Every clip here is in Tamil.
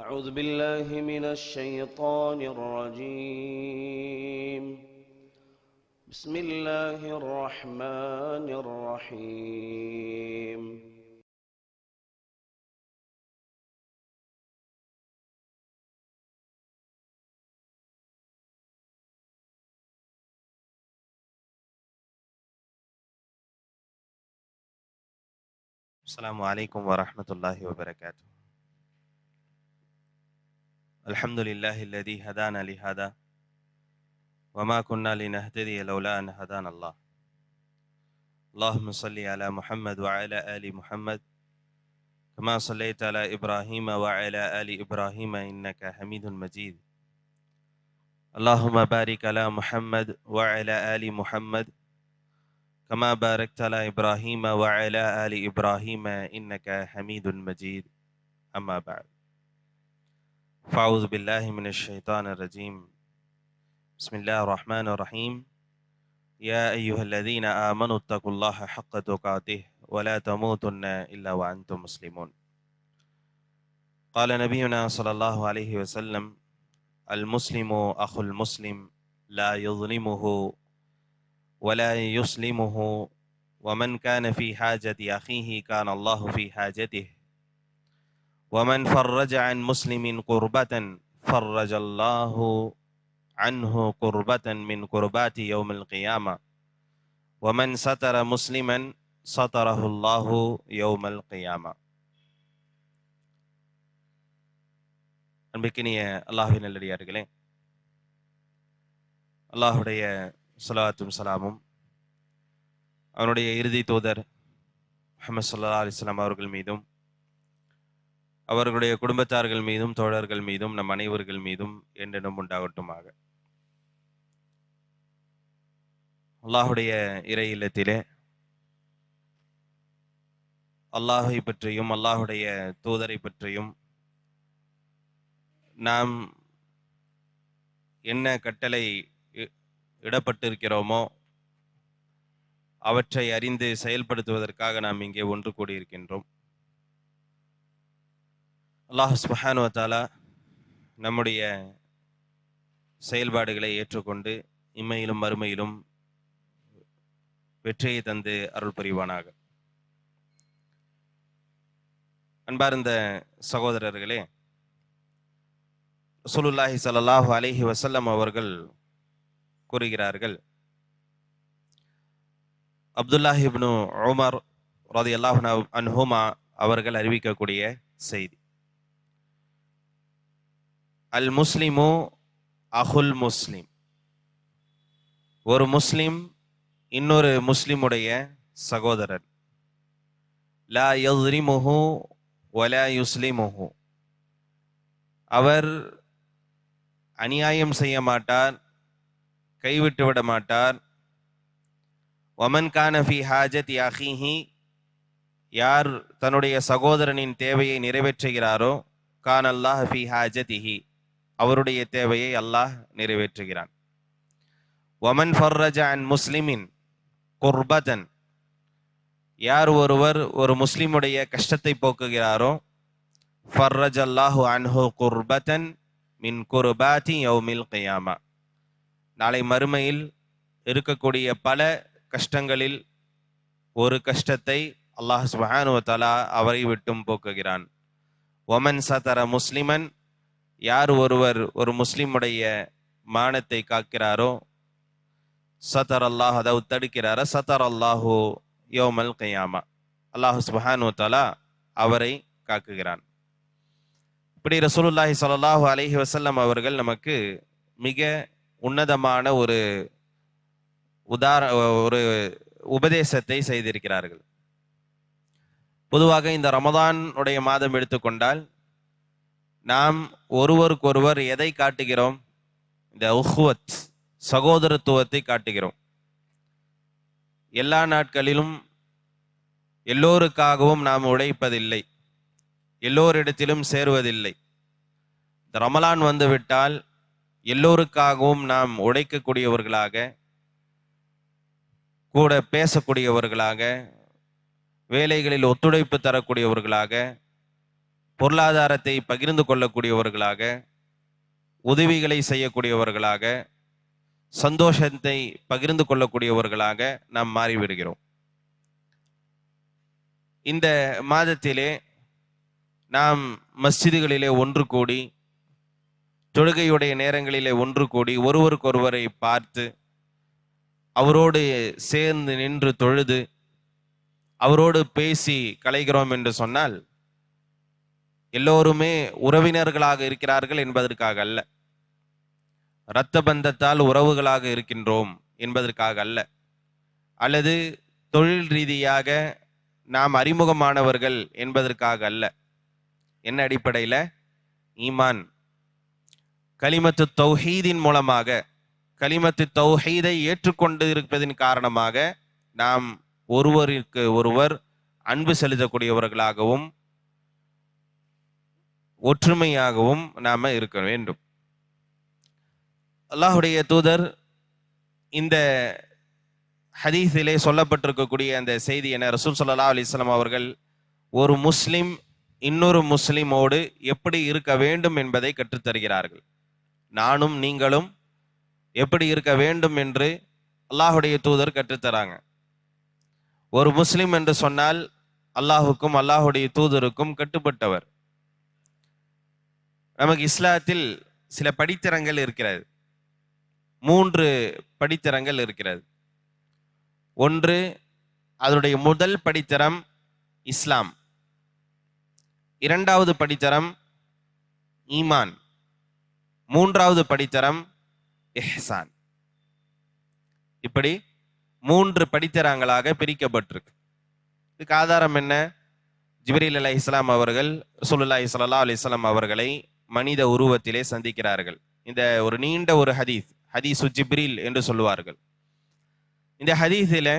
أعوذ بالله من الشيطان الرجيم. بسم الله الرحمن الرحيم. السلام عليكم ورحمة الله وبركاته. الحمد لله الذي هدانا لهذا وما كنا لنهتدي لولا أن هدانا الله. اللهم صل على محمد وعلى آل محمد كما صليت على إبراهيم وعلى آل إبراهيم إنك حميد مجيد. اللهم بارك على محمد وعلى آل محمد كما باركت على إبراهيم وعلى آل إبراهيم إنك حميد مجيد. أما بعد، فأعوذ بالله من الشيطان الرجيم. بسم الله الرحمن الرحيم. يا أيها الذين آمنوا اتقوا الله حق تقاته ولا تموتن إلا وأنتم مسلمون. قال نبينا صلى الله عليه وسلم: المسلم أخو المسلم لا يظلمه ولا يسلمه، ومن كان في حاجة أخيه كان الله في حاجته، ومن فرج عن مسلم كربة فرج الله عنه كربة من كربات يوم القيامة، ومن ستر مسلما ستره الله يوم القيامة. அன்பிற்கினிய அல்லாஹ்வின் நல்லடியார்களே, அல்லாஹுடைய ஸலவாத்தும் சலாமும் அவனுடைய இறுதி தூதர் முஹம்மது ஸல்லல்லாஹு அலைஹி வஸல்லம் அவர்கள் மீதும் அவர்களுடைய குடும்பத்தார்கள் மீதும் தோழர்கள் மீதும் நம் அனைவர்கள் மீதும் என்றென்றும் உண்டாகட்டுமாக. அல்லாஹுடைய இறை இல்லத்திலே அல்லாஹை பற்றியும் அல்லாஹுடைய தூதரை பற்றியும் நாம் என்ன கட்டளை இடப்பட்டிருக்கிறோமோ அவற்றை அறிந்து செயல்படுத்துவதற்காக நாம் இங்கே ஒன்று கூடியிருக்கின்றோம். அல்லாஹ் சுப்ஹானஹு வ தஆலா நம்முடைய செயல்பாடுகளை ஏற்றுக்கொண்டு இம்மையிலும் மறுமையிலும் வெற்றியை தந்து அருள் புரிவானாக. அன்பார்ந்த சகோதரர்களே, ரசூலுல்லாஹி ஸல்லல்லாஹு அலைஹி வஸல்லம் அவர்கள் கூறுகிறார்கள், அப்துல்லாஹ் இப்னு உமர் ரலியல்லாஹு அன்ஹுமா அவர்கள் அறிவிக்கக்கூடிய செய்தி: அல் முஸ்லிமு அஹுல் முஸ்லிம். ஒரு முஸ்லிம் இன்னொரு முஸ்லிமுடைய சகோதரர். லா யஸ்லிமுஹு வலா யுஸ்லிமுஹு. அவர் அநியாயம் செய்ய மாட்டார், கைவிட்டு விட மாட்டார். வமன் கான ஃபி ஹாஜத்தி அஹீஹி. யார் தன்னுடைய சகோதரனின் தேவையை நிறைவேற்றுகிறாரோ கான அல்லாஹ் ஃபி ஹாஜத்திஹி. அவருடைய தேவையை அல்லாஹ் நிறைவேற்றுகிறான். வமன் ஃபர்ரஜ அன் முஸ்லிமின் குர்பதன். யார் ஒருவர் ஒரு முஸ்லிமுடைய கஷ்டத்தை போக்குகிறாரோ ஃபர்ரஜ அல்லாஹு அன்ஹு குர்பதன் மின் குர்பாதி யௌமில் கியாமா. நாளை மறுமையில் இருக்கக்கூடிய பல கஷ்டங்களில் ஒரு கஷ்டத்தை அல்லாஹ் சுப்ஹானஹு வ தஆலா அவரை விட்டும் போக்குகிறான். வமன் சதர முஸ்லிமன். யார் ஒருவர் ஒரு முஸ்லிமுடைய மானத்தை காக்கிறாரோ சதர் அல்லாஹ், அதாவது தடுக்கிறாரோ சதர் அல்லாஹு யௌமல் கியாமா. அல்லாஹ் சுப்ஹானஹு வ தஆலா அவரை காக்குகிறான். இப்படி ரசூலுல்லாஹி ஸல்லல்லாஹு அலைஹி வஸல்லம் அவர்கள் நமக்கு மிக உன்னதமான ஒரு உபதேசத்தை செய்திருக்கிறார்கள். பொதுவாக இந்த ரமதான் உடைய மாதம் எடுத்துக்கொண்டால் நாம் ஒருவருக்கொருவர் எதை காட்டுகிறோம்? இந்த உஹ்வத், சகோதரத்துவத்தை காட்டுகிறோம். எல்லா நாட்களிலும் எல்லோருக்காகவும் நாம் உழைப்பதில்லை, எல்லோரிடத்திலும் சேருவதில்லை. இந்த ரமலான் வந்துவிட்டால் எல்லோருக்காகவும் நாம் உழைக்கக்கூடியவர்களாக, கூட பேசக்கூடியவர்களாக, வேலைகளில் ஒத்துழைப்பு தரக்கூடியவர்களாக, பொருளாதாரத்தை பகிர்ந்து கொள்ளக்கூடியவர்களாக, உதவிகளை செய்யக்கூடியவர்களாக, சந்தோஷத்தை பகிர்ந்து கொள்ளக்கூடியவர்களாக நாம் மாறிவிடுகிறோம். இந்த மாதத்திலே நாம் மஸ்ஜிதுகளிலே ஒன்று கூடி, தொழுகையுடைய நேரங்களிலே ஒன்று கூடி, ஒருவருக்கொருவரை பார்த்து, அவரோடு சேர்ந்து நின்று தொழுது, அவரோடு பேசி கலைகிறோம் என்று சொன்னால், எல்லோருமே உறவினர்களாக இருக்கிறார்கள் என்பதற்காக அல்ல, இரத்த பந்தத்தால் உறவுகளாக இருக்கின்றோம் என்பதற்காக அல்ல, அல்லது தொழில் ரீதியாக நாம் அறிமுகமானவர்கள் என்பதற்காக அல்ல. என்ன அடிப்படையில்? ஈமான், கலிமத்து தௌஹீதின் மூலமாக, கலிமத்து தௌஹீதை ஏற்றுக்கொண்டு இருப்பதின் காரணமாக நாம் ஒருவருக்கு ஒருவர் அன்பு செலுத்தக்கூடியவர்களாகவும் ஒற்றுமையாகவும் நாம இருக்க வேண்டும். அல்லாஹுடைய தூதர் இந்த ஹதீஸிலே சொல்லப்பட்டிருக்கக்கூடிய அந்த செய்தி என, ரசூல் ஸல்லல்லாஹு அலைஹி வஸல்லம் அவர்கள் ஒரு முஸ்லிம் இன்னொரு முஸ்லிமோடு எப்படி இருக்க வேண்டும் என்பதை கற்றுத்தருகிறார்கள். நானும் நீங்களும் எப்படி இருக்க வேண்டும் என்று அல்லாஹுடைய தூதர் கற்றுத்தராங்க. ஒரு முஸ்லிம் என்று சொன்னால் அல்லாஹுக்கும் அல்லாஹுடைய தூதருக்கும் கட்டுப்பட்டவர். நமக்கு இஸ்லாத்தில் சில படித்தரங்கள் இருக்கிறது. 3 படித்தரங்கள் இருக்கிறது. ஒன்று, அதனுடைய முதல் படித்தரம் இஸ்லாம். 2வது படித்தரம் ஈமான். 3வது படித்தரம் இஹ்சான். இப்படி 3 படித்தரங்களாக பிரிக்கப்பட்டிருக்கு. இதுக்கு ஆதாரம் என்ன? ஜிப்ரீல் அலைஹிஸ்ஸலாம் அவர்கள் ரசூலுல்லாஹி ஸல்லல்லாஹு அலைஹி வஸல்லம் அவர்களை மனித உருவத்திலே சந்திக்கிறார்கள். இந்த ஒரு நீண்ட ஒரு ஹதீஸு ஜிப்ரீல் என்று சொல்லுவார்கள். இந்த ஹதீஸில்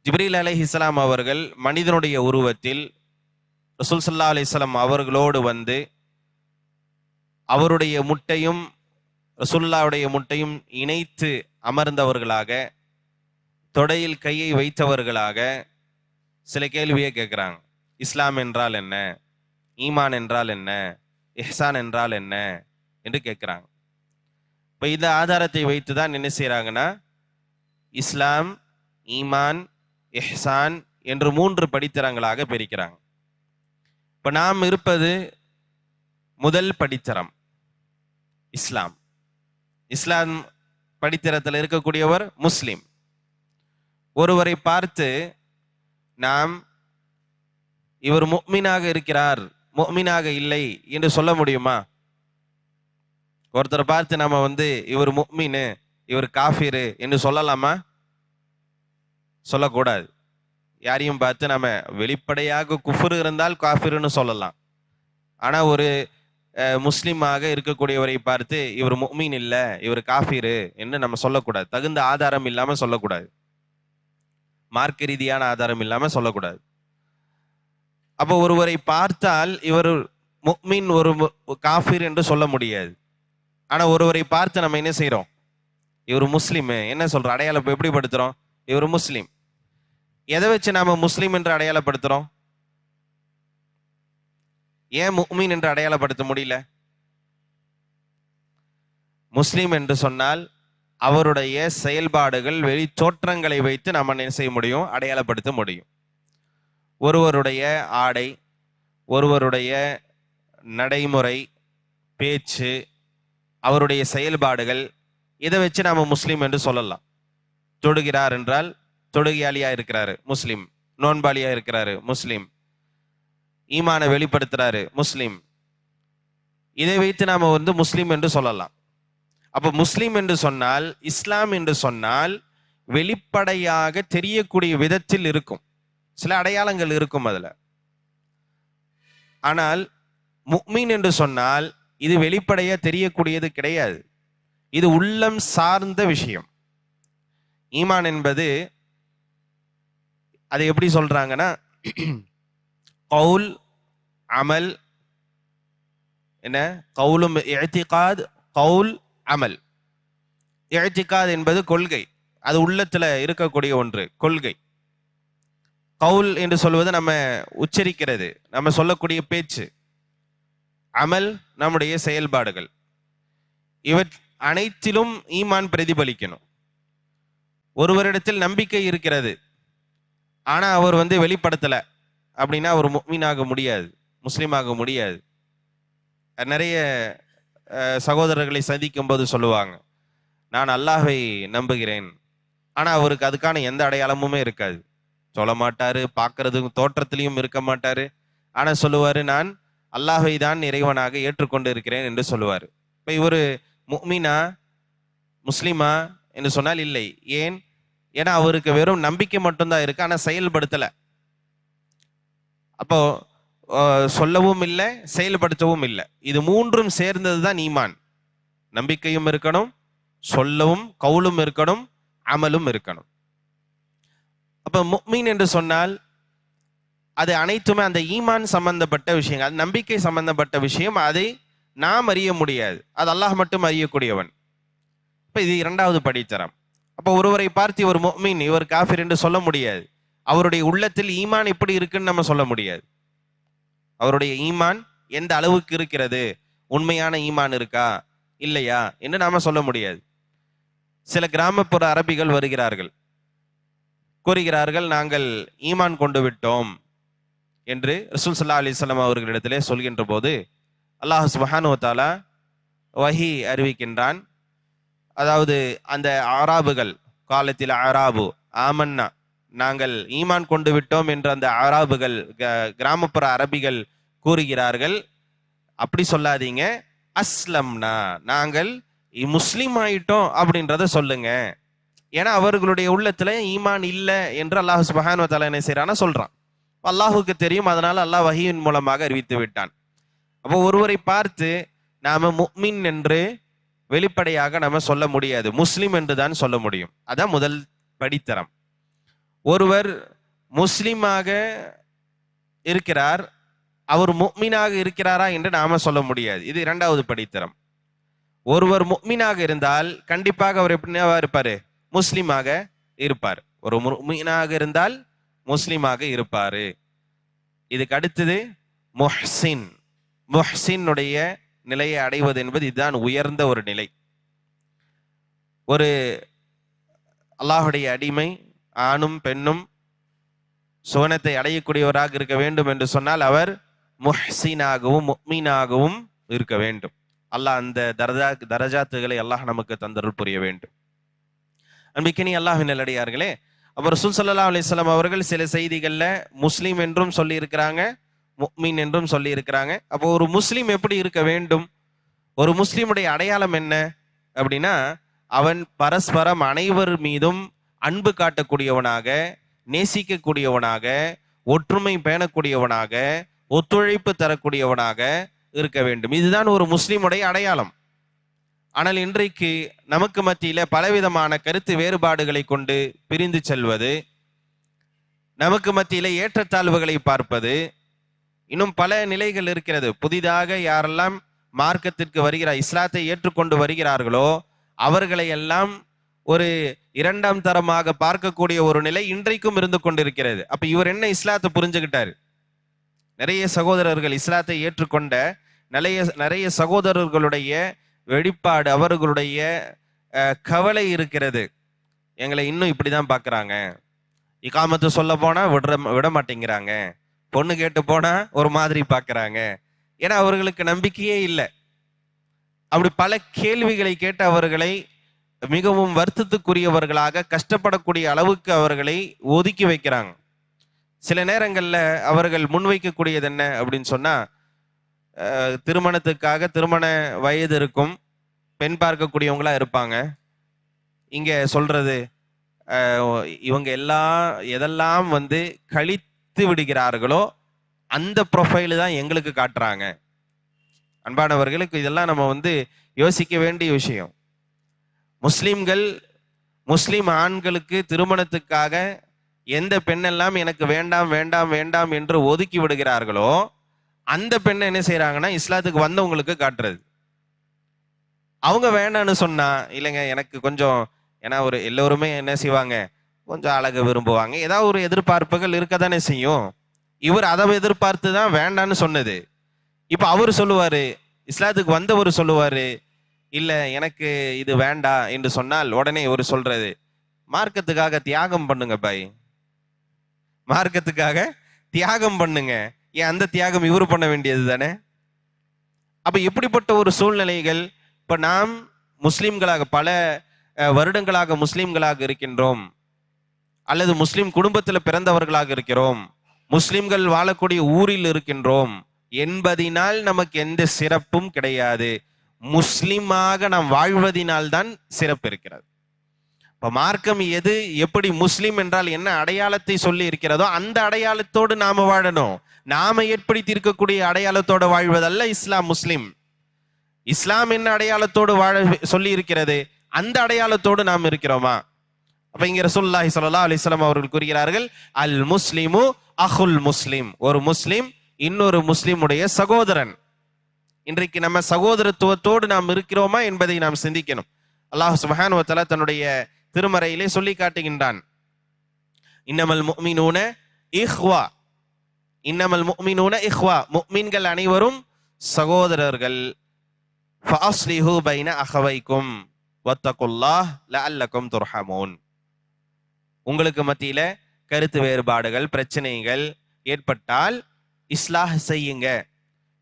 ஜிப்ரீல் அலைஹிஸ்ஸலாம் அவர்கள் மனிதனுடைய உருவத்தில் ரசூல் ஸல்லல்லாஹு அலைஹி வஸல்லம் அவர்களோடு வந்து அவருடைய முட்டையும் ரசூலுல்லாஹ்வுடைய முட்டையும் இணைத்து அமர்ந்தவர்களாக, தொடையில் கையை வைத்தவர்களாக சில கேள்வியை கேட்குறாங்க. இஸ்லாம் என்றால் என்ன, ஈமான் என்றால் என்ன, இஹ்சான் என்றால் என்ன என்று கேட்குறாங்க. இப்போ இந்த ஆதாரத்தை வைத்து தான் என்ன செய்கிறாங்கன்னா, இஸ்லாம், ஈமான், இஹ்சான் என்று 3 படித்தரங்களாக பிரிக்கிறாங்க. இப்போ நாம் இருப்பது முதல் படித்தரம் இஸ்லாம். இஸ்லாம் படித்தரத்தில் இருக்கக்கூடியவர் முஸ்லிம். ஒருவரை பார்த்து நாம் இவர் முஃமினாக இருக்கிறார், முஃமினாக இல்லை என்று சொல்ல முடியுமா? ஒருத்தரை பார்த்து நம்ம இவர் முஃமினு, இவர் காஃபிரு என்று சொல்லலாமா? சொல்லக்கூடாது. யாரையும் பார்த்து நம்ம வெளிப்படையாக குஃபுர் இருந்தால் காஃபிருன்னு சொல்லலாம். ஆனா ஒரு முஸ்லிமாக இருக்கக்கூடியவரை பார்த்து இவர் முஃமின் இல்லை, இவர் காஃபிரு என்று நம்ம சொல்லக்கூடாது. தகுந்த ஆதாரம் இல்லாம சொல்லக்கூடாது, மார்க்க ரீதியான ஆதாரம் இல்லாம சொல்லக்கூடாது. அப்போ ஒருவரை பார்த்தால் இவர் முஃமின், ஒரு காஃபிர் என்று சொல்ல முடியாது. ஆனா ஒருவரை பார்த்து நம்ம என்ன செய்யறோம்? இவர் முஸ்லிம் என்ன சொல்றோம்? அடையாளம் எப்படி படுத்துறோம்? இவர் முஸ்லிம். எதை வச்சு நாம முஸ்லிம் என்று அடையாளப்படுத்துறோம்? ஏன் முஃமின் என்று அடையாளப்படுத்த முடியல? முஸ்லிம் என்று சொன்னால் அவருடைய செயல்பாடுகள், வெளி தோற்றங்களை வைத்து நம்ம என்ன செய்ய முடியும்? அடையாளப்படுத்த முடியும். ஒருவருடைய ஆடை, ஒருவருடைய நடைமுறை, பேச்சு, அவருடைய செயல்பாடுகள், இதை வச்சு நாம முஸ்லிம் என்று சொல்லலாம். தொழுகிறார் என்றால் தொழுகையாளியா இருக்கிறாரு, முஸ்லிம். நோன்பாளியா இருக்கிறாரு, முஸ்லிம். ஈமானை வெளிப்படுத்துறாரு, முஸ்லிம். இதை வைத்து நாம முஸ்லிம் என்று சொல்லலாம். அப்ப முஸ்லிம் என்று சொன்னால், இஸ்லாம் என்று சொன்னால் வெளிப்படையாக தெரியக்கூடிய விதத்தில் இருக்கும், சில அடையாளங்கள் இருக்கும் அதுல. ஆனால் முஃமின் என்று சொன்னால் இது வெளிப்படையா தெரியக்கூடியது கிடையாது. இது உள்ளம் சார்ந்த விஷயம். ஈமான் என்பது அதை எப்படி சொல்றாங்கன்னா, கவுல், அமல், என்ன கவுலும் இஅ்திகாத், கவுல், அமல். இஅ்திகாத் என்பது கொள்கை, அது உள்ளத்துல இருக்கக்கூடிய ஒன்று, கொள்கை. கவுல் என்று சொல்வது நம்ம உச்சரிக்கிறது, நம்ம சொல்லக்கூடிய பேச்சு. அமல் நம்முடைய செயல்பாடுகள். அனைத்திலும் ஈமான் பிரதிபலிக்கணும். ஒருவரிடத்தில் நம்பிக்கை இருக்கிறது, ஆனா அவர் வெளிப்படுத்தல அப்படின்னா அவர் முஃமினாக முடியாது, முஸ்லீமாக முடியாது. நிறைய சகோதரர்களை சந்திக்கும் போது சொல்லுவாங்க, நான் அல்லாஹ்வை நம்புகிறேன், ஆனா அவருக்கு அதுக்கான எந்த அடையாளமுமே இருக்காது. சொல்ல மாட்டாரு, பார்க்கறது தோற்றத்திலையும் இருக்க மாட்டாரு. ஆனா சொல்லுவாரு, நான் அல்லாஹ்வை தான் இறைவனாக ஏற்றுக்கொண்டு இருக்கிறேன் என்று சொல்லுவார். இப்ப இவரு முஃமினா, முஸ்லிமா என்று சொன்னால் இல்லை. ஏன்? ஏன்னா அவருக்கு வெறும் நம்பிக்கை மட்டும்தான் இருக்கு, ஆனா செயல்படுத்தல. அப்போ சொல்லவும் இல்லை, செயல்படுத்தவும் இல்லை. இது மூன்றும் சேர்ந்ததுதான் ஈமான். நம்பிக்கையும் இருக்கணும், சொல்லவும் கவுலும் இருக்கணும், அமலும் இருக்கணும். அப்ப முஃமின் என்று சொன்னால் அது அனைத்துமே அந்த ஈமான் சம்பந்தப்பட்ட விஷயங்கள், அது நம்பிக்கை சம்பந்தப்பட்ட விஷயம். அதை நாம் அறிய முடியாது, அது அல்லாஹ் மட்டும் அறியக்கூடியவன். இப்ப இது இரண்டாவது படித்தரம். அப்ப ஒருவரை பார்த்து இவர் முஃமின், இவர் காஃபிர் என்று சொல்ல முடியாது. அவருடைய உள்ளத்தில் ஈமான் எப்படி இருக்குன்னு நம்ம சொல்ல முடியாது. அவருடைய ஈமான் எந்த அளவுக்கு இருக்கிறது, உண்மையான ஈமான் இருக்கா இல்லையா என்று நாம சொல்ல முடியாது. சில கிராமப்புற அரபிகள் வருகிறார்கள், கூறுகிறார்கள், நாங்கள் ஈமான் கொண்டு விட்டோம் என்று ரசூல் ஸல்லல்லாஹு அலைஹி வஸல்லம் அவர்களிடத்திலே சொல்கின்ற போது அல்லாஹ் சுப்ஹானஹு வ தஆலா வஹி அறிவிக்கின்றான். அதாவது அந்த ஆராபுகள், காலத்தில் ஆராபு ஆமன்னா, நாங்கள் ஈமான் கொண்டு விட்டோம் என்று அந்த ஆராபுகள், கிராமப்புற அரபிகள் கூறுகிறார்கள், அப்படி சொல்லாதீங்க, அஸ்லம்னா, நாங்கள் முஸ்லீம் ஆயிட்டோம் அப்படின்றத சொல்லுங்க. ஏன்னா அவர்களுடைய உள்ளத்துல ஈமான் இல்லை என்று அல்லாஹ் சுப்ஹானஹு வ தஆலா என்ன செய்றானா சொல்றான். அல்லாஹுக்கு தெரியும், அதனால அல்லாஹ் வஹீயின் மூலமாக அறிவித்து விட்டான். அப்போ ஒருவரை பார்த்து நாம முஃமின் என்று வெளிப்படையாக நம்ம சொல்ல முடியாது, முஸ்லிம் என்று தான் சொல்ல முடியும். அதான் முதல் படித்தரம். ஒருவர் முஸ்லிமாக இருக்கிறார், அவர் முஃமினாக இருக்கிறாரா என்று நாம சொல்ல முடியாது. இது இரண்டாவது படித்தரம். ஒருவர் முஃமினாக இருந்தால் கண்டிப்பாக அவர் எப்படியா இருப்பாரு, முஸ்லிமாக இருப்பார். ஒரு முஃமினாக இருந்தால் முஸ்லிமாக இருப்பாரு. இதுக்கு அடுத்தது முஹ்சின். முஹ்சினுடைய நிலையை அடைவது என்பது இதுதான் உயர்ந்த ஒரு நிலை. ஒரு அல்லாஹுடைய அடிமை, ஆணும் பெண்ணும் சுவனத்தை அடையக்கூடியவராக இருக்க வேண்டும் என்று சொன்னால் அவர் முஹ்சினாகவும் முஃமினாகவும் இருக்க வேண்டும். அல்லாஹ் அந்த தரஜாத்துகளை அல்லாஹ் நமக்கு தந்தருள் புரிய வேண்டும். அன்பிக்கினி அல்லாஹ்வின் நல்லடியார்களே, அப்ப ரசூல் ஸல்லல்லாஹு அலைஹி வஸல்லம் அவர்கள் சில செய்திகள்ல முஸ்லிம் என்றும் சொல்லி இருக்கிறாங்க, முஃமின் என்றும் சொல்லி இருக்கிறாங்க. அப்போ ஒரு முஸ்லிம் எப்படி இருக்க வேண்டும், ஒரு முஸ்லிமுடைய அடையாளம் என்ன அப்படின்னா, அவன் பரஸ்பரம் அனைவர் மீதும் அன்பு காட்டக்கூடியவனாக, நேசிக்கக்கூடியவனாக, ஒற்றுமை பேணக்கூடியவனாக, ஒத்துழைப்பு தரக்கூடியவனாக இருக்க வேண்டும். இதுதான் ஒரு முஸ்லிமுடைய அடையாளம். ஆனால் இன்றைக்கு நமக்கு மத்தியில பலவிதமான கருத்து வேறுபாடுகளை கொண்டு பிரிந்து செல்வது, நமக்கு மத்தியில ஏற்றத்தாழ்வுகளை பார்ப்பது, இன்னும் பல நிலைகள் இருக்கிறது. புதிதாக யாரெல்லாம் மார்க்கத்திற்கு வருகிறார், இஸ்லாத்தை ஏற்றுக்கொண்டு வருகிறார்களோ அவர்களை எல்லாம் ஒரு இரண்டாம் தரமாக பார்க்கக்கூடிய ஒரு நிலை இன்றைக்கும் இருந்து கொண்டிருக்கிறது. அப்ப இவர் என்ன இஸ்லாத்தை புரிஞ்சுக்கிட்டாரு? நிறைய சகோதரர்கள் இஸ்லாத்தை ஏற்றுக்கொண்ட நிறைய சகோதரர்களுடைய வெளிப்பாடு, அவர்களுடைய கவலை இருக்கிறது. எங்களை இன்னும் இப்படிதான் பாக்குறாங்க, இகாமத்து சொல்ல போனா விட மாட்டேங்கிறாங்க, பொண்ணு கேட்டு போனா ஒரு மாதிரி பாக்குறாங்க. ஏன்னா அவர்களுக்கு நம்பிக்கையே இல்லை. அப்படி பல கேள்விகளை கேட்டு அவர்களை மிகவும் வருத்தத்துக்குரியவர்களாக, கஷ்டப்படக்கூடிய அளவுக்கு அவர்களை ஒதுக்கி வைக்கிறாங்க. சில நேரங்கள்ல அவர்கள் முன்வைக்கக்கூடியது என்ன அப்படின்னு சொன்னா, திருமணத்துக்காக திருமண வயது இருக்கும், பெண் பார்க்கக்கூடியவங்களா இருப்பாங்க. இங்க சொல்றது, இவங்க எதெல்லாம் கழித்து விடுகிறார்களோ அந்த ப்ரொஃபைல் தான் எங்களுக்கு காட்டுறாங்க. அன்பானவர்களுக்கு இதெல்லாம் நம்ம யோசிக்க வேண்டிய விஷயம். முஸ்லிம் ஆண்களுக்கு திருமணத்துக்காக எந்த பெண்ணெல்லாம் எனக்கு வேண்டாம் வேண்டாம் வேண்டாம் என்று ஒதுக்கி விடுகிறார்களோ அந்த பெண்ணை என்ன செய்யறாங்கன்னா இஸ்லாத்துக்கு வந்தவங்களுக்கு காட்டுறது. அவங்க வேண்டான்னு சொன்னா, இல்லைங்க எனக்கு கொஞ்சம், ஏன்னா எல்லோருமே என்ன செய்வாங்க, கொஞ்சம் அழகு விரும்புவாங்க, ஏதாவது ஒரு எதிர்பார்ப்புகள் இருக்க தானே செய்யும். இவர் அதை எதிர்பார்த்து தான் வேண்டான்னு சொன்னது. இப்ப அவர் சொல்லுவாரு, இஸ்லாத்துக்கு வந்தவர் சொல்லுவாரு, இல்ல எனக்கு இது வேண்டாம் என்று சொன்னால் உடனே இவர் சொல்றது, மார்க்கத்துக்காக தியாகம் பண்ணுங்க பாய், மார்க்கத்துக்காக தியாகம் பண்ணுங்க. ஏன் அந்த தியாகம் இவர் பண்ண வேண்டியது தானே? அப்ப எப்படிப்பட்ட ஒரு சூழ்நிலைகள். இப்ப நாம் முஸ்லிம்களாக பல வருடங்களாக முஸ்லிம்களாக இருக்கின்றோம், அல்லது முஸ்லிம் குடும்பத்தில் பிறந்தவர்களாக இருக்கிறோம், முஸ்லிம்கள் வாழக்கூடிய ஊரில் இருக்கின்றோம் என்பதினால் நமக்கு எந்த சிறப்பும் கிடையாது. முஸ்லிமாக நாம் வாழ்வதினால் தான் சிறப்பு இருக்கிறது. இப்ப மார்க்கம் எது, எப்படி முஸ்லிம் என்றால் என்ன அடையாளத்தை சொல்லி இருக்கிறதோ அந்த அடையாளத்தோடு நாம வாழணும். நாம ஏற்படுத்தி இருக்கக்கூடிய அடையாளத்தோடு வாழ்வதல்ல இஸ்லாம். முஸ்லிம் இஸ்லாம் என்ன அடையாளத்தோடு வாழ சொல்லி இருக்கிறது, அந்த அடையாளத்தோடு நாம் இருக்கிறோமா? அப்ப இங்க ரசூலுல்லாஹி ஸல்லல்லாஹு அலைஹி வஸல்லம் அவர்கள் கூறுகிறார்கள், அல் முஸ்லிமு அஹுல் முஸ்லிம். ஒரு முஸ்லிம் இன்னொரு முஸ்லிமுடைய சகோதரன். இன்றைக்கு நம்ம சகோதரத்துவத்தோடு நாம் இருக்கிறோமா என்பதை நாம் சிந்திக்கணும். அல்லாஹ் சுப்ஹானஹு வ தஆலா தன்னுடைய திருமறையிலே சொல்லி காட்டுகின்றான், இன்னமல் முஃமினூன இஹ்வா, இன்னமல் முஃமினூன இஹ்வா, முஃமின்கள் அனைவரும் சகோதரர்கள். ஃபஅஸ்லிஹு பைன அஹவைக்கும் வத்தகுல்லாஹ் லஅல்லகும் துர்ஹமூன். உங்களுக்கு மத்தியில கருத்து வேறுபாடுகள், பிரச்சனைகள் ஏற்பட்டால் இஸ்லாஹ் செய்யுங்க,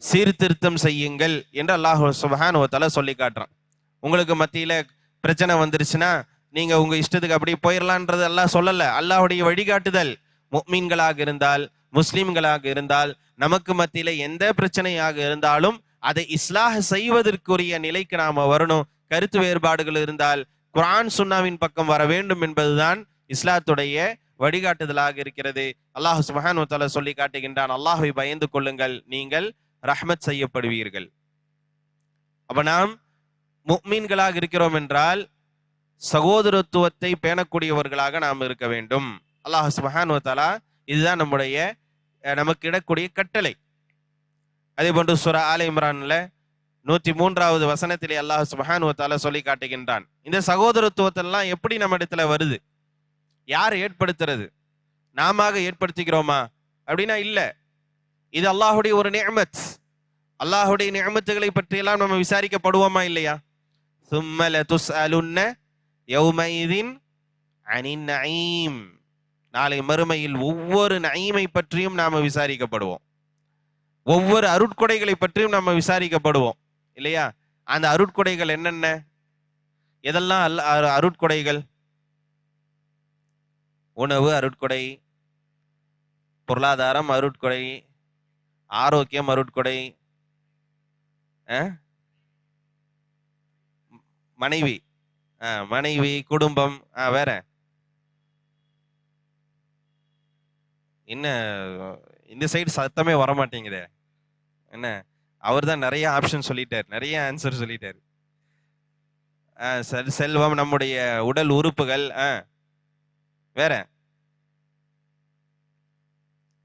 சீர்திருத்தம் செய்யுங்கள் என்று அல்லாஹ் சுப்ஹானஹு வ தஆலா சொல்லி காட்டுறான். உங்களுக்கு மத்தியில பிரச்சனை வந்துருச்சுன்னா நீங்க உங்க இஷ்டத்துக்கு அப்படியே போயிடலான்றது அல்லாஹ் சொல்லல. அல்லாஹ்வுடைய வழிகாட்டுதல். முஃமின்களாக இருந்தால், முஸ்லிம்களாக இருந்தால், நமக்கு மத்தியில எந்த பிரச்சனையாக இருந்தாலும் அதை இஸ்லாஹ் செய்வதற்குரிய நிலைக்கு நாம வரணும். கருத்து வேறுபாடுகள் இருந்தால் குர்ஆன் சுன்னாவின் பக்கம் வர வேண்டும் என்பதுதான் இஸ்லாத்துடைய வழிகாட்டுதலாக இருக்கிறது. அல்லாஹ் சுப்ஹானஹு வ தஆலா சொல்லி காட்டுகின்றான், அல்லாஹ்வை பயந்து கொள்ளுங்கள், நீங்கள் ரஹ்மத் செய்யப்படுவீர்கள். அப்ப நாம் முஃமின்களாக இருக்கிறோம் என்றால் சகோதரத்துவத்தை பேணக்கூடியவர்களாக நாம் இருக்க வேண்டும். அல்லாஹ் சுப்ஹானஹு வ தஆலா இதுதான் நம்முடைய நமக்கு இடக்கூடிய கட்டளை. அதே போன்று சூரா ஆல இம்ரான்ல 103வது வசனத்திலே அல்லாஹ் சுப்ஹானஹு வ தஆலா சொல்லி காட்டுகின்றான், இந்த சகோதரத்துவத்தெல்லாம் எப்படி நம்ம இடத்துல வருது, யார் ஏற்படுத்துறது, நாம ஏற்படுத்திக்கிறோமா அப்படின்னா இல்ல. இது அல்லாஹ்வுடைய ஒரு நிஅமத். அல்லாஹ்வுடைய நிஅமத்துகளை பற்றி எல்லாம் நம்ம விசாரிக்கப்படுவோமா இல்லையா? ثُمَّ لَتُسْأَلُنَّ يَوْمَئِذٍ عَنِ النَّعِيمِ. நாளை மறுமையில் ஒவ்வொரு நஈமை பற்றியும் நாம விசாரிக்கப்படுவோம், ஒவ்வொரு அருட்கொடைகளை பற்றியும் நாம விசாரிக்கப்படுவோம் இல்லையா? அந்த அருட்கொடைகள் என்னென்ன, எதெல்லாம் அருட்கொடைகள்? உணவு அருட்கொடை, பொருளாதாரம் அருட்கொடை, ஆரோக்கியம் அருட்கொடை, மனைவி மனைவி குடும்பம், வேற என்ன? இந்த சைடு சத்தமே வரமாட்டேங்குதே என்ன? அவர் தான் நிறைய ஆப்ஷன் சொல்லிட்டார், நிறைய ஆன்சர் சொல்லிட்டார். செல்வம், நம்முடைய உடல் உறுப்புகள், வேற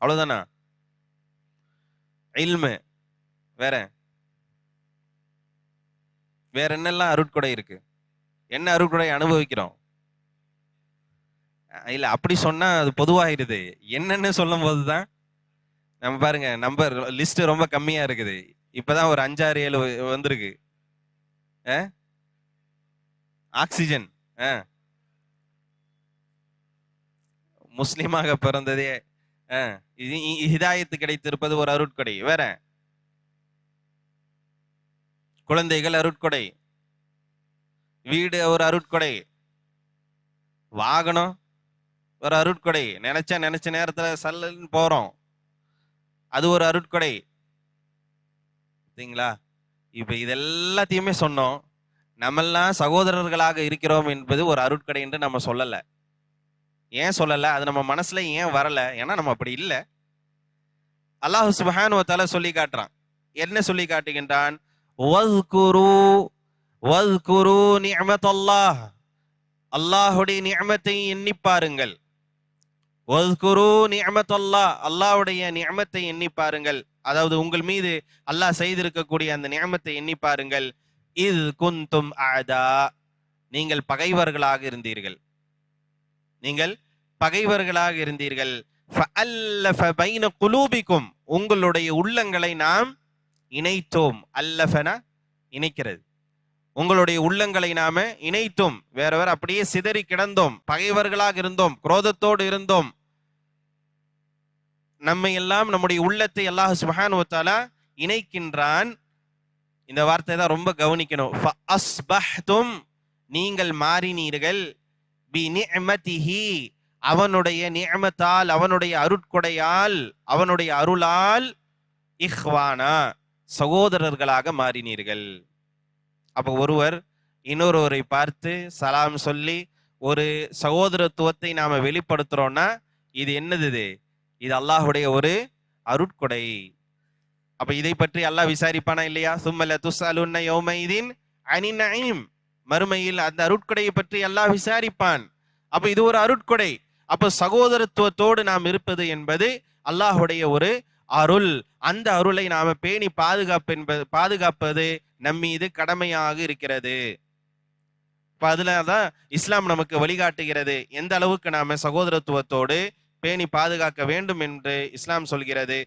அவ்வளவுதானா? இல்மு, வேற வேற என்னெல்லாம் அருட்கொடை இருக்கு? என்ன அருட்கொடை அனுபவிக்கிறோம்? இல்ல அப்படி சொன்னா அது பொதுவாயிருது. என்னன்னு சொல்லும் போதுதான் நம்ம பாருங்க, நம்பர் லிஸ்ட் ரொம்ப கம்மியா இருக்குது. இப்பதான் ஒரு 5, 6, 7 வந்திருக்கு. ஆக்சிஜன், முஸ்லிமாக பிறந்ததே, ஹிதாயத்து கிடைத்திருப்பது ஒரு அருட்கொடை. வேற குழந்தைகள் அருட்கொடை, வீடு ஒரு அருட்கொடை, வாகனம் ஒரு அருட்கொடை, நினைச்ச நேரத்துல சல்லுன்னு போறோம், அது ஒரு அருட்கொடை. சரிங்களா? இப்ப இதெல்லாத்தையுமே சொன்னோம். நம்மெல்லாம் சகோதரர்களாக இருக்கிறோம் என்பது ஒரு அருட்கொடை என்று நம்ம சொல்லல. ஏன் சொல்லல? அது நம்ம மனசுல ஏன் வரல? ஏன்னா நம்ம அப்படி இல்லை. அல்லாஹ் சுப்ஹானஹு வ தஆலா சொல்லி காட்டுறான். என்ன சொல்லி காட்டுகின்றான்? வஸ்குரு நிஅமத்தல்லாஹ், அல்லாஹ்வுடைய நிஅமத்தை எண்ணி பாருங்கள். வஸ்குரு நிஅமத்தல்லாஹ், அல்லாஹ்வுடைய நிஅமத்தை எண்ணி பாருங்கள். அதாவது உங்கள் மீது அல்லாஹ் செய்திருக்கக்கூடிய அந்த நிஅமத்தை எண்ணி பாருங்கள். இஸ் குந்தும் அஅதா, நீங்கள் பகைவர்களாக இருந்தீர்கள், நீங்கள் பகைவர்களாக இருந்தீர்கள். ஃபஅல்லஃப பைன குலூபிக்கும், உங்களுடைய உள்ளங்களை நாம் இணைத்தோம். அல்லஃபன இணைக்கிறது. உங்களுடைய உள்ளங்களை நாம இணைத்தோம். வேற வேற அப்படியே சிதறி கிடந்தோம், பகைவர்களாக இருந்தோம், குரோதத்தோடு இருந்தோம். நம்மை எல்லாம், நம்முடைய உள்ளத்தை அல்லாஹ் சுப்ஹானஹு வ தஆலா இணைக்கின்றான். இந்த வார்த்தை தான் ரொம்ப கவனிக்கணும். ஃபஅஸ்பஹ்தும், நீங்கள் மாறினீர்கள். பி நிஅமதிஹி, அவனுடைய நிஅமத்தால், அவனுடைய அருட்கொடையால், அவனுடைய அருளால், இஹ்வானா, சகோதரர்களாக மாறினீர்கள். அப்ப ஒருவர் இன்னொருவரை பார்த்து சலாம் சொல்லி ஒரு சகோதரத்துவத்தை நாம வெளிப்படுத்துறோம்னா இது என்னது? இது அல்லாஹ்வுடைய ஒரு அருட்கொடை. அப்ப இதை பற்றி அல்லாஹ் விசாரிப்பானா இல்லையா? சும்மல துஸ்அலுன்ன யௌமைதின் அனின் நஈம், மறுமையில் அந்த அருட்கொடையை பற்றி அல்லாஹ் விசாரிப்பான். அப்ப இது ஒரு அருட்கொடை. அப்ப சகோதரத்துவத்தோடு நாம் இருப்பது என்பது அல்லாஹ்வுடைய ஒரு அருள். அந்த அருளை நாம பேணி பாதுகாப்பது நம்மீது கடமையாக இருக்கிறது. இப்ப அதுலதான் இஸ்லாம் நமக்கு வழிகாட்டுகிறது, எந்த அளவுக்கு நாம சகோதரத்துவத்தோடு பேணி பாதுகாக்க வேண்டும் என்று இஸ்லாம் சொல்கிறது.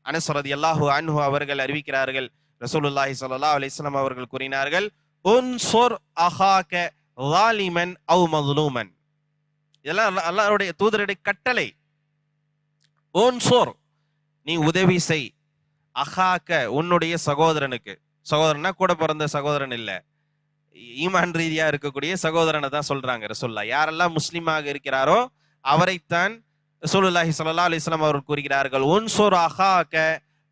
அனஸ் ரலியல்லாஹு அன்ஹு அவர்கள் அறிவிக்கிறார்கள், ரசூலுல்லாஹி ஸல்லல்லாஹு அலைஹி வஸல்லம் அவர்கள் கூறினார்கள், உன்சுர் அஹாக ஸாலிமன் அவ் மظ்லூமன். இதெல்லாம் அல்லாஹ்வுடைய தூதருடைய கட்டளை. உன்சுர், நீ உதவி செய், அஹாக்க, உன்னுடைய சகோதரனுக்கு. சகோதரனா கூட பிறந்த சகோதரன் இல்ல, ஈமான் ரீதியா இருக்கக்கூடிய சகோதரனை தான் சொல்றாங்க ரசூலுல்லாஹ். யாரெல்லாம் முஸ்லிமாக இருக்கிறாரோ அவரைத்தான் ரசூலுல்லாஹி ஸல்லல்லாஹு அலைஹி வஸல்லம் அவர்கள் கூறுகிறார்கள், உன்சுர் அஹாக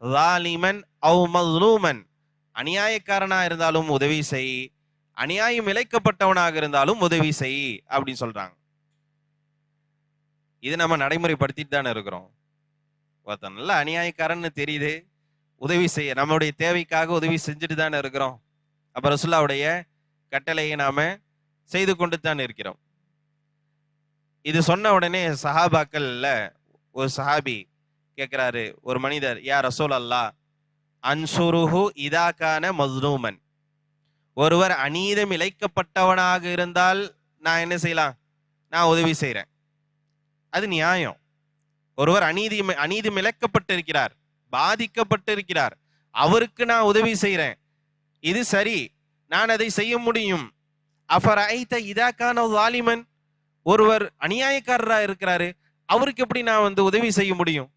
ஸாலிமன் அவ் மظ்லூமன். அநியாயக்காரனா இருந்தாலும் உதவி செய், அநியாயம் இழைக்கப்பட்டவனாக இருந்தாலும் உதவி செய் அப்படின்னு சொல்றாங்க. இது நம்ம நடைமுறைப்படுத்திட்டு தானே இருக்கிறோம். ஒருத்தன் நல்ல அநியாயக்காரன்னு தெரியுது, உதவி செய்ய, நம்மளுடைய தேவைக்காக உதவி செஞ்சுட்டு தானே இருக்கிறோம். அப்ப ரசூலுல்லாஹ்வுடைய கட்டளையை நாம செய்து கொண்டு தான் இருக்கிறோம். இது சொன்ன உடனே சஹாபாக்கள்ல ஒரு சஹாபி கேட்கிறாரு, ஒரு மனிதர், யா ரசூலல்லாஹ், அன்சுருஹு இதா கான மஸ்லூமன், ஒருவர் அநீதம் இழைக்கப்பட்டவனாக இருந்தால் நான் என்ன செய்யலாம்? நான் உதவி செய்யறேன், அது நியாயம். ஒருவர் அநீதம் இழைக்கப்பட்டிருக்கிறார், பாதிக்கப்பட்டிருக்கிறார், அவருக்கு நான் உதவி செய்யறேன், இது சரி, நான் அதை செய்ய முடியும். அஃபரைத இதா கான ஸாலிமன், ஒருவர் அநியாயக்காரரா இருக்கிறாரு, அவருக்கு எப்படி நான் உதவி செய்ய முடியும்?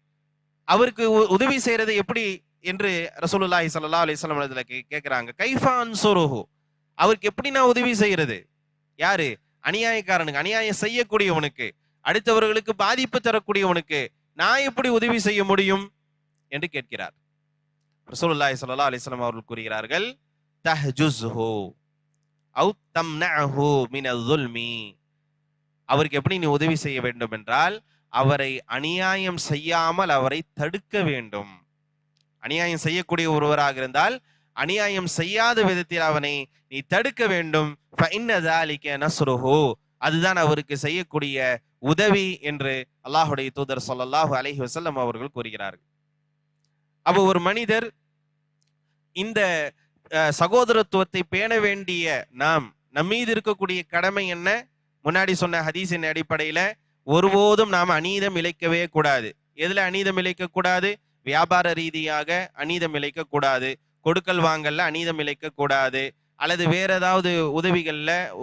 அவருக்கு உதவி செய்யறது எப்படி என்று ரசூலுல்லாஹி ஸல்லல்லாஹு அலைஹி வஸல்லம் இடத்துல கேக்குறாங்க. கைஃபா அன்சுருஹு, அவருக்கு எப்படி நான் உதவி செய்யறது? யாரு? அநியாயக்காரனுக்கு, அநியாயம் செய்யக்கூடியவனுக்கு, அடுத்தவர்களுக்கு பாதிப்பு தரக்கூடியவனுக்கு நான் எப்படி உதவி செய்ய முடியும் என்று கேட்கிறார். ரசூலுல்லாஹி ஸல்லல்லாஹு அலைஹி வஸல்லம் அவர்கள் கூறுகிறார்கள், தஹ்ஜுஸ்ஹு அவு தம்னஹு மினல் ஸுல்மி, அவருக்கு எப்படி நீ உதவி செய்ய வேண்டும் என்றால் அவரை அநியாயம் செய்யாமல் அவரை தடுக்க வேண்டும். அநியாயம் செய்யக்கூடிய ஒருவராக இருந்தால் அநியாயம் செய்யாத விதத்தில் அவனை நீ தடுக்க வேண்டும். ஃபஇன்ன ஸாலிக நஸ்ருஹு, அதுதான் அவருக்கு செய்யக்கூடிய உதவி என்று அல்லாஹ்வுடைய தூதர் ஸல்லல்லாஹு அலைஹி வஸல்லம் அவர்கள் கூறுகிறார்கள். அப்ப ஒரு மனிதர் இந்த சகோதரத்துவத்தை பேண வேண்டிய நாம், நம்மீது இருக்கக்கூடிய கடமை என்ன? முன்னாடி சொன்ன ஹதீஸின் அடிப்படையில ஒருபோதும் நாம் அநீதம் இழைக்கவே கூடாது. எதுல அநீதம் இழைக்க கூடாது? வியாபார ரீதியாக அநீதம் இழைக்க கூடாது, கொடுக்கல் வாங்கல்ல அநீதம் இழைக்க கூடாது, அல்லது வேற ஏதாவது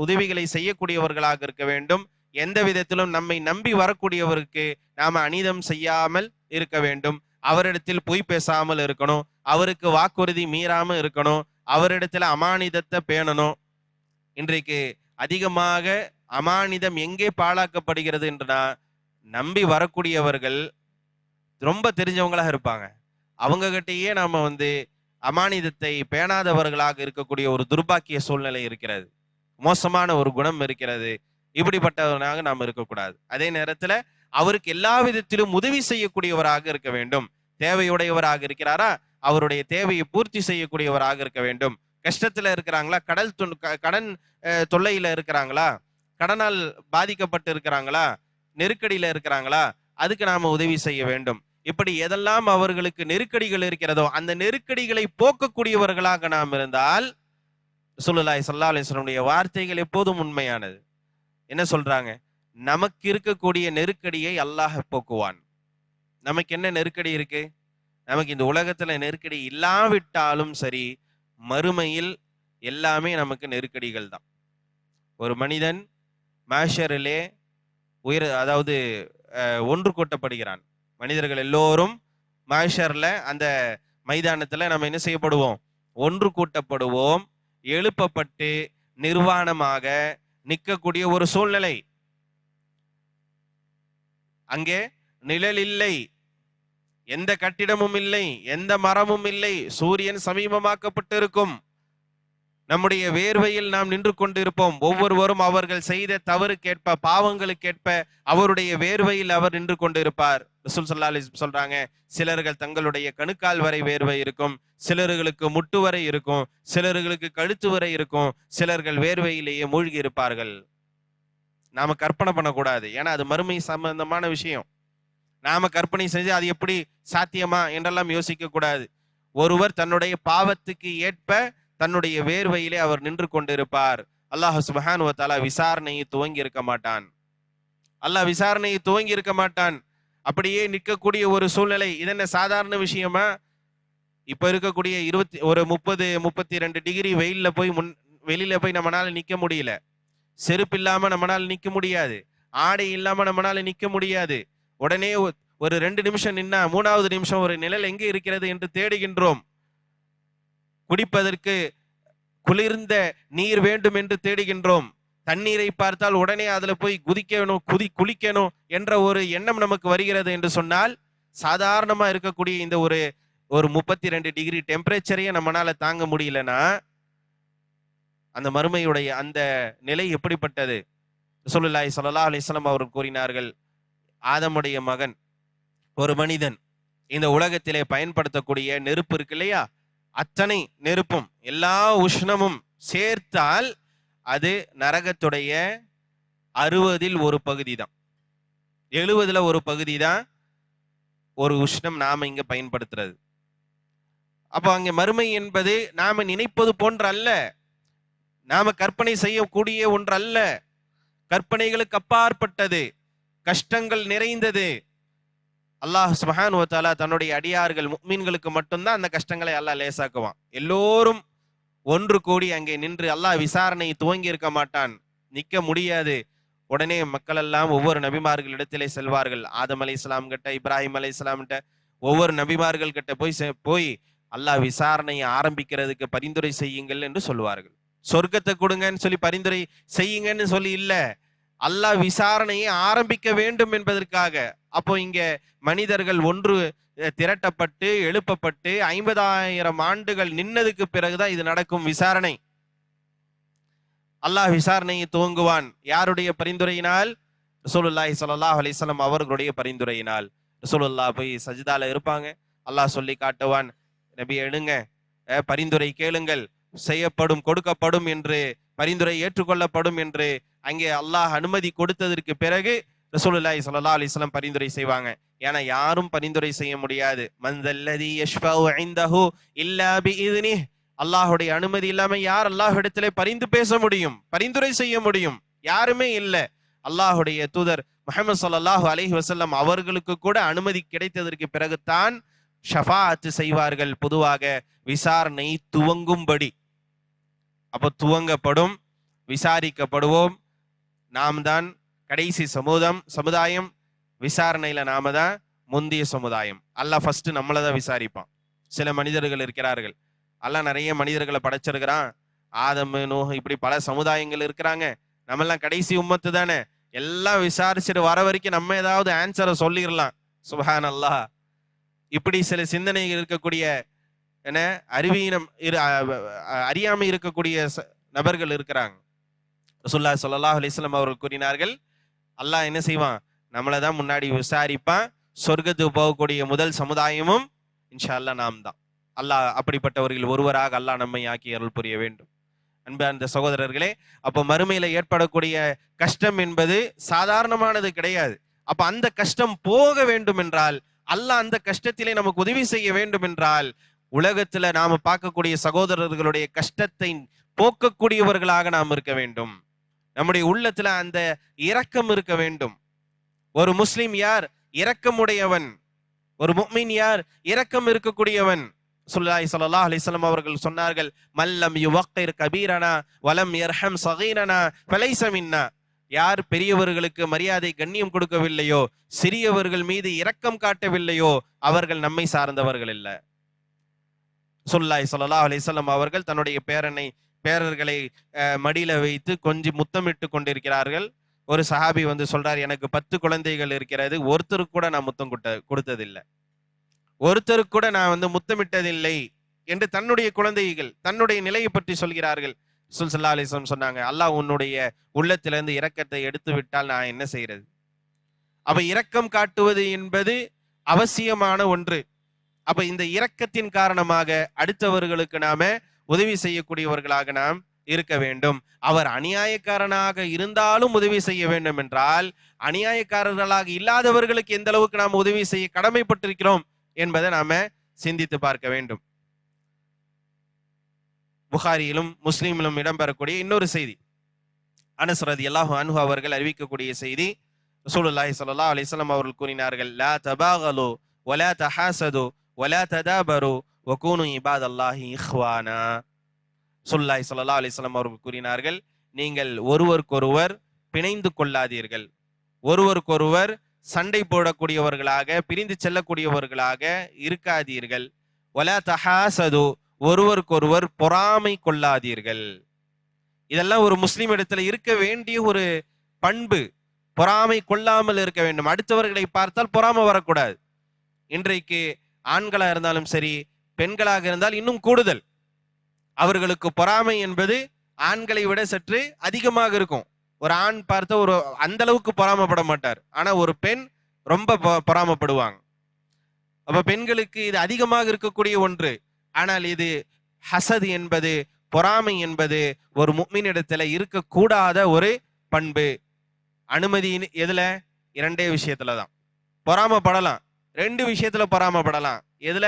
உதவிகளை செய்யக்கூடியவர்களாக இருக்க வேண்டும். எந்த விதத்திலும் நம்மை நம்பி வரக்கூடியவருக்கு நாம அநீதம் செய்யாமல் இருக்க வேண்டும். அவரிடத்தில் பொய் பேசாமல் இருக்கணும், அவருக்கு வாக்குறுதி மீறாமல் இருக்கணும், அவரிடத்துல அமானிதத்தை பேணணும். இன்றைக்கு அதிகமாக அமானிதம் எங்கே பாழாக்கப்படுகிறது என்றா, நம்பி வரக்கூடியவர்கள் ரொம்ப தெரிஞ்சவங்களாக இருப்பாங்க, அவங்க கிட்டயே நாம அமானிதத்தை பேணாதவர்களாக இருக்கக்கூடிய ஒரு துர்பாக்கிய சூழ்நிலை இருக்கிறது, மோசமான ஒரு குணம் இருக்கிறது. இப்படிப்பட்டவனாக நாம் இருக்கக்கூடாது. அதே நேரத்துல அவருக்கு எல்லா விதத்திலும் உதவி செய்யக்கூடியவராக இருக்க வேண்டும். தேவையுடையவராக இருக்கிறாரா, அவருடைய தேவையை பூர்த்தி செய்யக்கூடியவராக இருக்க வேண்டும். கஷ்டத்துல இருக்கிறாங்களா, கடன் தொல்லையில இருக்கிறாங்களா, கடனால் பாதிக்கப்பட்டு இருக்கிறாங்களா, நெருக்கடியில இருக்கிறாங்களா, அதுக்கு நாம உதவி செய்ய வேண்டும். இப்படி எதெல்லாம் அவர்களுக்கு நெருக்கடிகள் இருக்கிறதோ அந்த நெருக்கடிகளை போக்கக்கூடியவர்களாக நாம் இருந்தால், ரசூலுல்லாஹி ஸல்லல்லாஹு அலைஹி வஸல்லம் வார்த்தைகள் எப்போதும் உண்மையானது. என்ன சொல்றாங்க? நமக்கு இருக்கக்கூடிய நெருக்கடியை அல்லாஹ் போக்குவான். நமக்கு என்ன நெருக்கடி இருக்கு? நமக்கு இந்த உலகத்துல நெருக்கடி இல்லாவிட்டாலும் சரி, மறுமையில் எல்லாமே நமக்கு நெருக்கடிகள் தான். ஒரு மனிதன் மாஷரிலே அதாவது ஒன்று கூட்டப்படுகிறான். மனிதர்கள் எல்லோரும் மாஷர்ல அந்த மைதானத்துல நம்ம என்ன செய்யப்படுவோம்? ஒன்று கூட்டப்படுவோம். எழுப்பப்பட்டு நிர்வாணமாக நிற்கக்கூடிய ஒரு சூழ்நிலை. அங்கே நிழல் இல்லை, எந்த கட்டிடமும் இல்லை, எந்த மரமும் இல்லை, சூரியன் சமீபமாக்கப்பட்டிருக்கும். நம்முடைய வேர்வையில் நாம் நின்று கொண்டிருப்போம். ஒவ்வொருவரும் அவர்கள் செய்த தவறுக்கேற்ப, பாவங்களுக்கேற்ப அவருடைய வேர்வையில் அவர் நின்று கொண்டிருப்பார். ரசூல் ஸல்லல்லாஹு அலைஹி வஸல்லம் சொல்றாங்க, சிலர்கள் தங்களுடைய கணுக்கால் வரை வேர்வை இருக்கும், சிலர்களுக்கு முட்டு வரை இருக்கும், சிலர்களுக்கு கழுத்து வரை இருக்கும், சிலர்கள் வேர்வையிலேயே மூழ்கி இருப்பார்கள். நாம கற்பனை பண்ணக்கூடாது, ஏன்னா அது மறுமை சம்பந்தமான விஷயம். நாம கற்பனை செஞ்சு அது எப்படி சாத்தியமா என்றெல்லாம் யோசிக்க கூடாது. ஒருவர் தன்னுடைய பாவத்துக்கு ஏற்ப தன்னுடைய வேர்வையிலே அவர் நின்று கொண்டிருப்பார். அல்லாஹ் சுப்ஹானஹு வ தஆலா விசாரணையை துவங்கி இருக்க மாட்டான். அல்லாஹ் விசாரணையை துவங்கி இருக்க மாட்டான். அப்படியே நிற்கக்கூடிய ஒரு சூழ்நிலை. இது என்ன சாதாரண விஷயமா? இப்ப இருக்கக்கூடிய 30-32 டிகிரி வெயில்ல போய் வெளியில போய் நம்மளால நிக்க முடியல. செருப்பு இல்லாம நம்மளால நிக்க முடியாது. ஆடை இல்லாம நம்மளால நிக்க முடியாது. உடனே ஒரு 2 நிமிஷம் நின்னா 3வது நிமிஷம் ஒரு நிழல் எங்கே இருக்கிறது என்று தேடுகின்றோம். குடிப்பதற்கு குளிர்ந்த நீர் வேண்டும் என்று தேடுகின்றோம். தண்ணீரை பார்த்தால் உடனே அதுல போய் குளிக்கணும் என்ற ஒரு எண்ணம் நமக்கு வருகிறது என்று சொன்னால், சாதாரணமா இருக்கக்கூடிய இந்த ஒரு 32 டிகிரி டெம்பரேச்சரையே நம்மளால தாங்க முடியலன்னா அந்த மறுமையுடைய அந்த நிலை எப்படிப்பட்டது? ரசூலுல்லாஹி ஸல்லல்லாஹு அலைஹி வஸல்லம் அவர்கள் கூறினார்கள், ஆதமுடைய மகன் ஒரு மனிதன் இந்த உலகத்திலே பயன்படுத்தக்கூடிய நெருப்பு இருக்கு இல்லையா, அத்தனை நெருப்பும் எல்லா உஷ்ணமும் சேர்த்தால் அது நரகத்துடைய 60ல் ஒரு பகுதி தான், 70ல ஒரு பகுதி தான் ஒரு உஷ்ணம் நாம இங்க பயன்படுத்துறது. அப்போ அங்க மறுமை என்பது நாம நினைப்பது போன்ற அல்ல, நாம கற்பனை செய்யக்கூடிய ஒன்று அல்ல. கற்பனைகளுக்கு அப்பாற்பட்டது, கஷ்டங்கள் நிறைந்தது. அல்லாஹ் சுப்ஹானஹு வ தஆலா தன்னுடைய அடியார்கள் முஃமின்களுக்கு மட்டும்தான் அந்த கஷ்டங்களை அல்லாஹ் லேசாக்குவான். எல்லோரும் ஒன்று கூடி அங்கே நின்று அல்லாஹ் விசாரணை துவங்கி இருக்க மாட்டான், நிக்க முடியாது. உடனே மக்கள் எல்லாம் ஒவ்வொரு நபிமார்கள் இடத்திலே செல்வார்கள். ஆதம் அலைஹிஸ்ஸலாம் கிட்ட, இப்ராஹிம் அலைஹிஸ்ஸலாம் கிட்ட, ஒவ்வொரு நபிமார்கள் கிட்ட போய் அல்லாஹ் விசாரணையை ஆரம்பிக்கிறதுக்கு பரிந்துரை செய்யுங்கள் என்று சொல்லுவார்கள். சொர்க்கத்தை கொடுங்கன்னு சொல்லி பரிந்துரை செய்யுங்கன்னு சொல்லி இல்ல, அல்லாஹ் விசாரணையை ஆரம்பிக்க வேண்டும் என்பதற்காக. அப்போ இங்க மனிதர்கள் ஒன்று திரட்டப்பட்டு எழுப்பப்பட்டு 50,000 ஆண்டுகள் நின்னதுக்கு பிறகுதான் இது நடக்கும் விசாரணை. அல்லாஹ் விசாரணையை துவங்குவான். யாருடைய பரிந்துரையினால்? ரசூலுல்லாஹி ஸல்லல்லாஹு அலைஹி வஸல்லம் அவர்களுடைய பரிந்துரையினால். ரசூலுல்லாஹ் போய் சஜ்தால இருப்பாங்க. அல்லாஹ் சொல்லி காட்டுவான், நபி எழுங்க, பரிந்துரை கேளுங்கள், செய்யப்படும், கொடுக்கப்படும் என்று, பரிந்துரை ஏற்றுக்கொள்ளப்படும் என்று அங்கே அல்லாஹ் அனுமதி கொடுத்ததற்கு பிறகு ரசூலுல்லாஹி ஸல்லல்லாஹு அலைஹி வஸல்லம் பரிந்துரை செய்வாங்க. ஏன்னா யாரும் பரிந்துரை செய்ய முடியாது. மன்தல்லதி யஷ்ஃபஉ இன்தஹு இல்லா பிஇذنஹு, அல்லாஹ்வுடைய அனுமதி இல்லாம யார் அல்லாஹ்விடத்திலே பரிந்து பேச முடியும், பரிந்துரை செய்ய முடியும்? யாருமே இல்லை. அல்லாஹ்வுடைய தூதர் முஹம்மது ஸல்லல்லாஹு அலைஹி வஸல்லம் அவர்களுக்கு கூட அனுமதி கிடைத்ததற்கு பிறகுதான் ஷஃபாஅத் செய்வார்கள், பொதுவாக விசாரணை துவங்கும்படி. அப்போ துவங்கப்படும், விசாரிக்கப்படுவோம். நாம் தான் கடைசி சமுதாயம். விசாரணையில நாம தான் முந்தைய சமுதாயம். அல்லாஹ் ஃபர்ஸ்ட் நம்மளை தான் விசாரிப்பான். சில மனிதர்கள் இருக்கிறார்கள், அல்லாஹ் நிறைய மனிதர்களை படைச்சிருக்கிறான். ஆதம், நூஹ், இப்படி பல சமுதாயங்கள் இருக்கிறாங்க. நம்ம எல்லாம் கடைசி உம்மத்து தானே, எல்லாம் விசாரிச்சுட்டு வர வரைக்கும் நம்ம ஏதாவது ஆன்சரை சொல்லிடலாம். சுப்ஹான் அல்லாஹ். இப்படி சில சிந்தனைகள் இருக்கக்கூடிய என்ன அறியாமை இருக்கக்கூடிய நபர்கள் இருக்கிறாங்க. ரசூலுல்லாஹி ஸல்லல்லாஹு அலைஹி வஸல்லம் அவர்கள் கூறினார்கள், அல்லாஹ் என்ன செய்வான்? நம்மளை தான் முன்னாடி விசாரிப்பான். சொர்க்கத்துக்கு போகக்கூடிய முதல் சமுதாயமும் இன்ஷா அல்லாஹ் நாம் தான். அல்லாஹ் அப்படிப்பட்டவர்கள் ஒருவராக அல்லாஹ் நம்மை ஆக்கி அருள் புரிய வேண்டும். அன்பார்ந்த சகோதரர்களே, அப்போ மறுமையில ஏற்படக்கூடிய கஷ்டம் என்பது சாதாரணமானது கிடையாது. அப்ப அந்த கஷ்டம் போக வேண்டும் என்றால், அல்லாஹ் அந்த கஷ்டத்திலே நமக்கு உதவி செய்ய வேண்டும் என்றால், உலகத்துல நாம பார்க்கக்கூடிய சகோதரர்களுடைய கஷ்டத்தை போக்கக்கூடியவர்களாக நாம் இருக்க வேண்டும். நம்முடைய உள்ளத்துல அந்த இரக்கம் இருக்க வேண்டும். ஒரு முஸ்லிம் யார்? இரக்கமுடையவன். ஒரு முஃமின் யார்? இரக்கம் இருக்கக்கூடியவன். ஸல்லல்லாஹு அலைஹி வஸல்லம் அவர்கள் சொன்னார்கள், மல்லம் யுவக்கிர் கபீரனா வலம் யர்ஹம் ஸகீரனா ஃபலைஸ மின்னா. யார் பெரியவர்களுக்கு மரியாதை கண்ணியம் கொடுக்கவில்லையோ, சிறியவர்கள் மீது இரக்கம் காட்டவில்லையோ, அவர்கள் நம்மை சார்ந்தவர்கள் இல்ல. ஸல்லல்லாஹு அலைஹி வஸல்லம் அவர்கள் தன்னுடைய பேரர்களை மடியில வைத்து கொஞ்சம் முத்தமிட்டு கொண்டிருக்கிறார்கள். ஒரு சஹாபி வந்து சொல்றார், எனக்கு 10 குழந்தைகள் இருக்கிறது, ஒருத்தருக்கு கூட நான் முத்தம் கொடுத்ததில்லை, ஒருத்தருக்கு கூட நான் வந்து முத்தமிட்டதில்லை என்று தன்னுடைய குழந்தைகள் தன்னுடைய நிலையை பற்றி சொல்கிறார்கள். ஸல்லல்லாஹு அலைஹி வஸல்லம் சொன்னாங்க, அல்லாஹ் உன்னுடைய உள்ளத்திலிருந்து இரக்கத்தை எடுத்து விட்டால் நான் என்ன செய்யறது? அப்ப இரக்கம் காட்டுவது என்பது அவசியமான ஒன்று. அப்ப இந்த இரக்கத்தின் காரணமாக அடுத்தவர்களுக்கு நாம உதவி செய்யக்கூடியவர்களாக நாம் இருக்க வேண்டும். அவர் அநியாயக்காரனாக இருந்தாலும் உதவி செய்ய வேண்டும் என்றால், அநியாயக்காரர்களாக இல்லாதவர்களுக்கு எந்த அளவுக்கு நாம் உதவி செய்ய கடமைப்பட்டிருக்கிறோம் என்பதை நாம சிந்தித்து பார்க்க வேண்டும். புகாரியிலும் முஸ்லிமிலும் இடம்பெறக்கூடிய இன்னொரு செய்தி, அனஸ் ரலியல்லாஹு அன்ஹு அவர்கள் அறிவிக்கக்கூடிய செய்தி. ரசூலுல்லாஹி ஸல்லல்லாஹு அலைஹி வஸல்லம் அவர்கள் கூறினார்கள், லா தபாகலு வலா தஹாசது வலா ததாபரு வகூனு இபாதல்லாஹி இஹ்வானா. ஸல்லல்லாஹு அலைஹி வஸல்லம் அவர்கள் கூறினார்கள், நீங்கள் ஒருவருக்கொருவர் பிணைந்து கொள்ளாதீர்கள், ஒருவருக்கொருவர் சண்டை போடக்கூடியவர்களாக பிரிந்து செல்லக்கூடியவர்களாக இருக்காதீர்கள். வலா தஹாசது, ஒருவருக்கொருவர் பொறாமை கொள்ளாதீர்கள். இதெல்லாம் ஒரு முஸ்லிம் இடத்துல இருக்க வேண்டிய ஒரு பண்பு. பொறாமை கொள்ளாமல் இருக்க வேண்டும். அடுத்தவர்களை பார்த்தால் பொறாமை வரக்கூடாது. இன்றைக்கு ஆண்களா இருந்தாலும் சரி, பெண்களாக இருந்தால் இன்னும் கூடுதல். அவர்களுக்கு பொறாமை என்பது ஆண்களை விட சற்று அதிகமாக இருக்கும். ஒரு ஆண் பார்த்த ஒரு அந்த அளவுக்கு பொறாமப்பட மாட்டார், ஆனா ஒரு பெண் ரொம்ப பொறாமப்படுவாங்க. அப்ப பெண்களுக்கு இது அதிகமாக இருக்கக்கூடிய ஒன்று. ஆனால் இது ஹசத் என்பது, பொறாமை என்பது ஒரு முஃமினிடத்துல இருக்கக்கூடாத ஒரு பண்பு. அனுமதி எதுல? 2 விஷயத்துலதான். பொறாமப்படலாம், 2 விஷயத்துல பொறாமப்படலாம். எதுல?